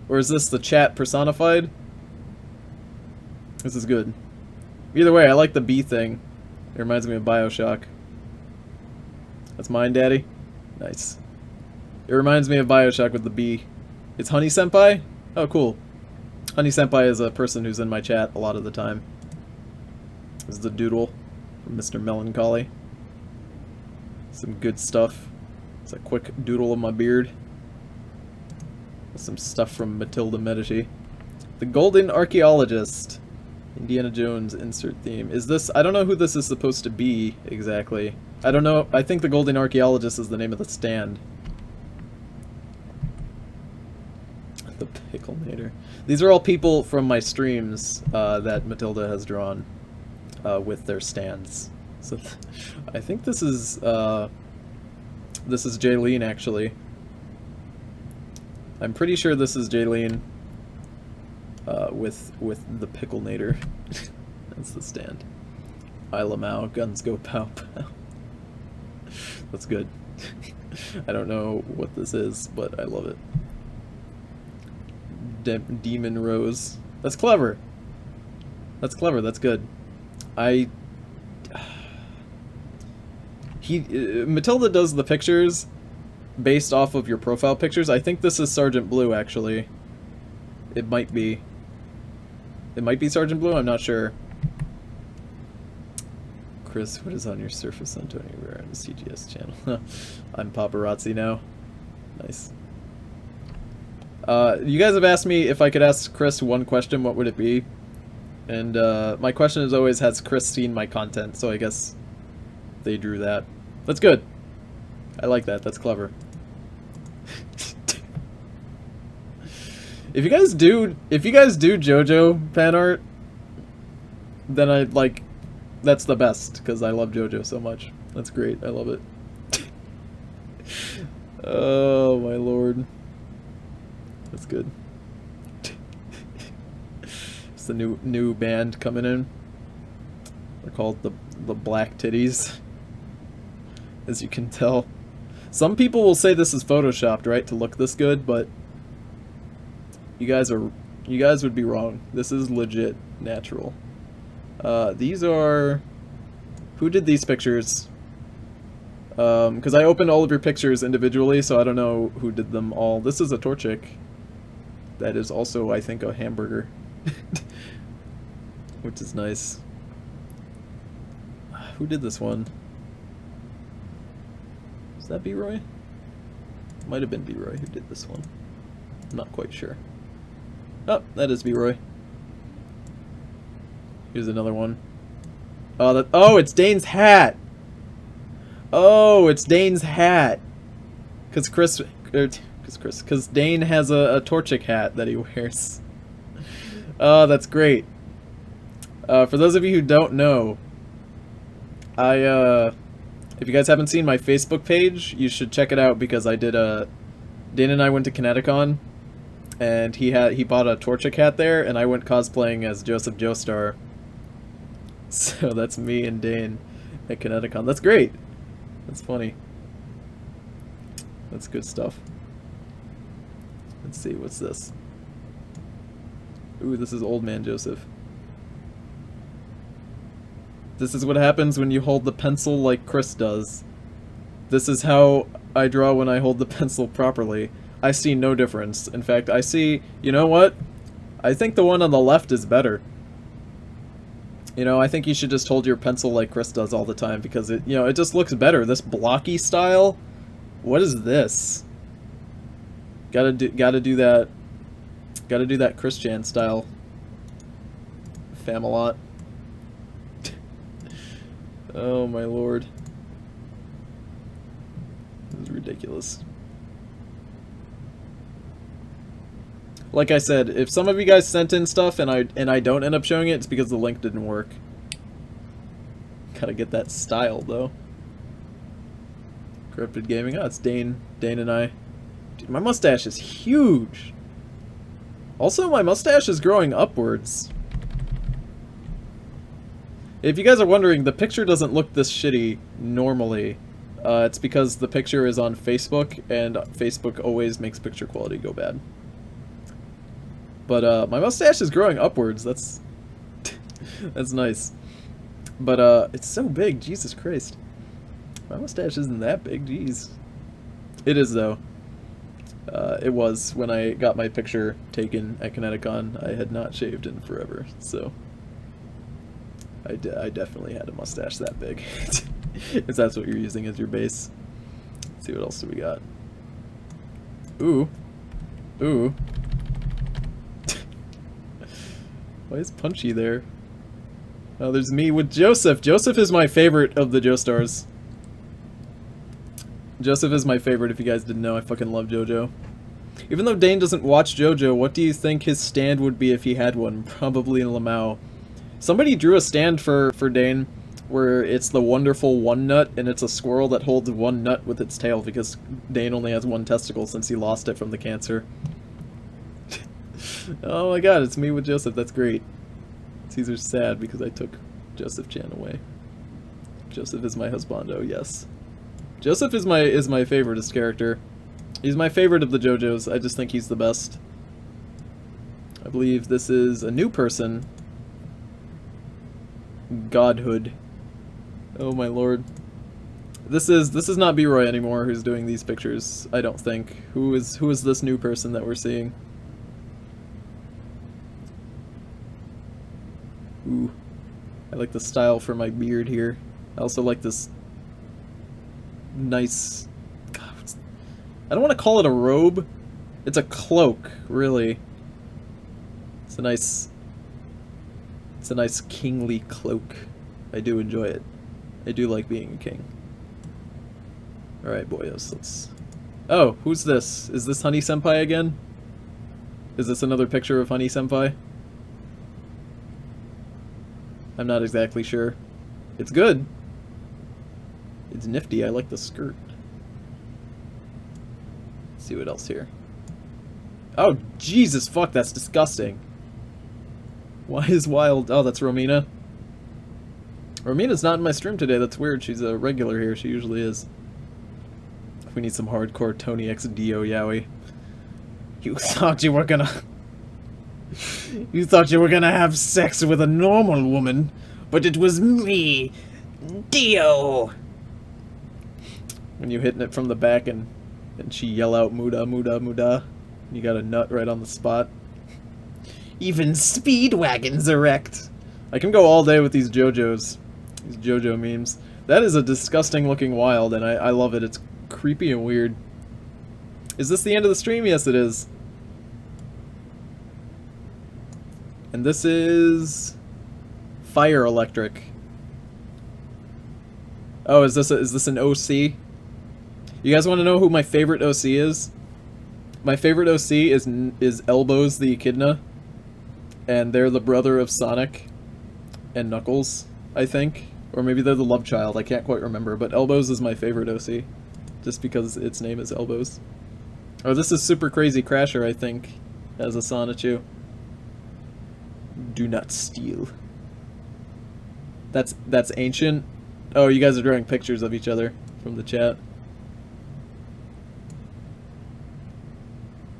Or is this the chat personified? This is good. Either way, I like the B thing. It reminds me of BioShock. That's mine, Daddy? Nice. It reminds me of BioShock with the B. It's Honey Senpai? Oh, cool. Honey Senpai is a person who's in my chat a lot of the time. This is the doodle from Mr. Melancholy. Some good stuff. It's a quick doodle of my beard. Some stuff from Matilda Medici. The Golden Archaeologist. Indiana Jones insert theme. Is this... I don't know who this is supposed to be, exactly. I don't know. I think the Golden Archaeologist is the name of the stand. The Picklenator. These are all people from my streams that Matilda has drawn with their stands. So I think this is Jaylene, actually. I'm pretty sure this is Jaylene with the Picklenator. That's the stand. Isla Mao, guns go pow pow. That's good. I don't know what this is, but I love it. Demon Rose. That's clever. That's clever. That's good. Matilda does the pictures based off of your profile pictures. I think this is Sergeant Blue, actually. It might be. It might be Sergeant Blue, I'm not sure. Chris, what is on your Surface Antonio Rare on the CGS channel? I'm paparazzi now. Nice. You guys have asked me if I could ask Chris one question, what would it be? And my question is always, has Chris seen my content? So I guess they drew that. That's good. I like that. That's clever. If you guys do JoJo fan art, then that's the best, because I love JoJo so much. That's great. I love it. Oh my lord. That's good. It's the new band coming in. They're called the Black Titties. As you can tell. Some people will say this is photoshopped, right, to look this good, but you guys would be wrong. This is legit natural. These are... Who did these pictures? Because I opened all of your pictures individually, so I don't know who did them all. This is a Torchic. That is also, I think, a hamburger. Which is nice. Who did this one? Is that B-Roy? Might have been B-Roy who did this one. I'm not quite sure. Oh, that is B-Roy. Here's another one. Oh, it's Dane's hat! Oh, it's Dane's hat! Because Dane has a Torchic hat that he wears. Oh, that's great. For those of you who don't know, if you guys haven't seen my Facebook page, you should check it out, because I did Dane and I went to Kineticon, and he bought a Torchic hat there, and I went cosplaying as Joseph Joestar. So that's me and Dane at Kineticon. That's great. That's funny. That's good stuff. Let's see, what's this? Ooh, this is Old Man Joseph. This is what happens when you hold the pencil like Chris does. This is how I draw when I hold the pencil properly. I see no difference. In fact, I see, you know what? I think the one on the left is better. You know, I think you should just hold your pencil like Chris does all the time because it, you know, it just looks better. This blocky style, what is this? Gotta do that Christian style. Famalot. Oh my lord. This is ridiculous. Like I said, if some of you guys sent in stuff and I don't end up showing it, it's because the link didn't work. Gotta get that style though. Corrupted Gaming. Oh, it's Dane and I. Dude, my mustache is huge. Also, my mustache is growing upwards. If you guys are wondering, the picture doesn't look this shitty normally. It's because the picture is on Facebook, and Facebook always makes picture quality go bad. But my mustache is growing upwards. That's that's nice. But it's so big, Jesus Christ. My mustache isn't that big, jeez. It is though. It was when I got my picture taken at Kineticon. I had not shaved in forever, so I definitely had a mustache that big. If that's what you're using as your base. Let's see what else do we got. Ooh. Ooh. Why is Punchy there? Oh, there's me with Joseph. Joseph is my favorite of the Joestars. Joseph is my favorite, if you guys didn't know. I fucking love JoJo. Even though Dane doesn't watch JoJo, what do you think his stand would be if he had one? Probably in Lamau. Somebody drew a stand for Dane where it's the wonderful one nut, and it's a squirrel that holds one nut with its tail because Dane only has one testicle since he lost it from the cancer. Oh my god, it's me with Joseph. That's great. Caesar's sad because I took Joseph Chan away. Joseph is my husbando, yes. Joseph is my favoriteest character. He's my favorite of the JoJos. I just think he's the best. I believe this is a new person. Godhood. Oh my lord. This is not B-Roy anymore who's doing these pictures, I don't think. Who is this new person that we're seeing? Ooh. I like the style for my beard here. I also like this nice... God, I don't want to call it a robe. It's a cloak, really. It's a nice kingly cloak. I do enjoy it. I do like being a king. Alright, boyos, let's... Oh, who's this? Is this Honey Senpai again? Is this another picture of Honey Senpai? I'm not exactly sure. It's good. It's nifty. I like the skirt. Let's see what else here. Oh, Jesus fuck, that's disgusting. Why is Wild... Oh, that's Romina. Romina's not in my stream today. That's weird. She's a regular here. She usually is. We need some hardcore Tony X Dio Yowie. You thought you were gonna... You thought you were gonna have sex with a normal woman, but it was me, Dio! When you hitting it from the back and she yell out Muda, Muda, Muda, you got a nut right on the spot. Even Speedwagon's erect! I can go all day with these JoJos. These JoJo memes. That is a disgusting looking Wild, and I love it. It's creepy and weird. Is this the end of the stream? Yes, it is. And this is... Fire Electric. Oh, is this an OC? You guys want to know who my favorite OC is? My favorite OC is Elbows the Echidna. And they're the brother of Sonic and Knuckles, I think. Or maybe they're the love child, I can't quite remember. But Elbows is my favorite OC. Just because its name is Elbows. Oh, this is Super Crazy Crasher, I think, as a Sonichu. Do not steal. That's ancient. Oh, you guys are drawing pictures of each other from the chat.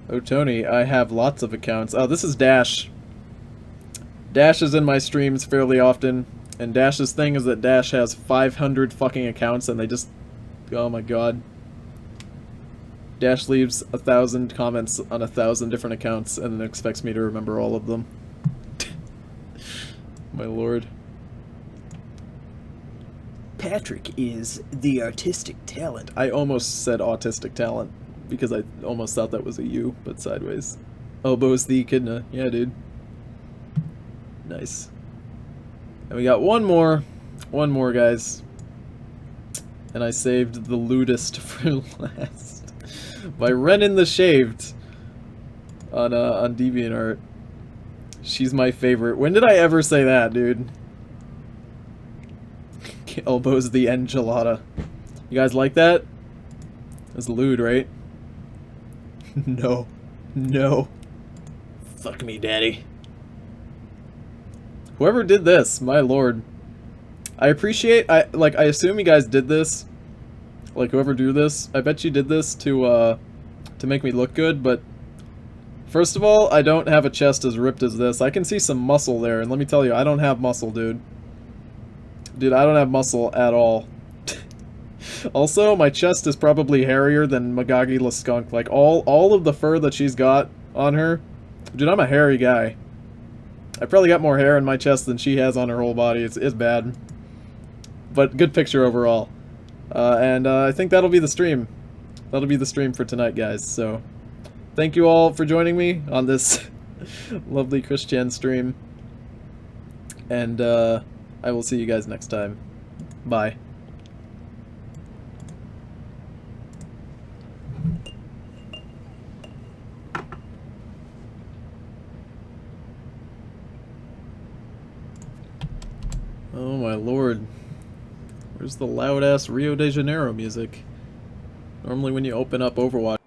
Oh, Tony, I have lots of accounts. Oh, this is Dash. Dash is in my streams fairly often, and Dash's thing is that Dash has 500 fucking accounts, and they just... Oh my god. Dash leaves 1,000 comments on 1,000 different accounts, and then expects me to remember all of them. My lord. Patrick is the artistic talent. I almost said autistic talent, because I almost thought that was a U, but sideways. Elbows the echidna. Yeah, dude. Nice. And we got one more, guys. And I saved the lewdest for last by Renin the Shaved on DeviantArt. She's my favorite. When did I ever say that, dude? Elbows the enchilada. You guys like that? That's lewd, right? No. No. Fuck me, daddy. Whoever did this, my lord. I appreciate, I assume you guys did this. Like, whoever drew this, I bet you did this to make me look good, but... First of all, I don't have a chest as ripped as this. I can see some muscle there, and let me tell you, I don't have muscle, dude. Dude, I don't have muscle at all. Also, my chest is probably hairier than Magagi the Skunk. Like, all of the fur that she's got on her... Dude, I'm a hairy guy. I probably got more hair in my chest than she has on her whole body. It's bad. But good picture overall. And I think that'll be the stream. That'll be the stream for tonight, guys. So, thank you all for joining me on this lovely Christian stream. And I will see you guys next time. Bye. Oh my lord. Where's the loud-ass Rio de Janeiro music? Normally when you open up Overwatch...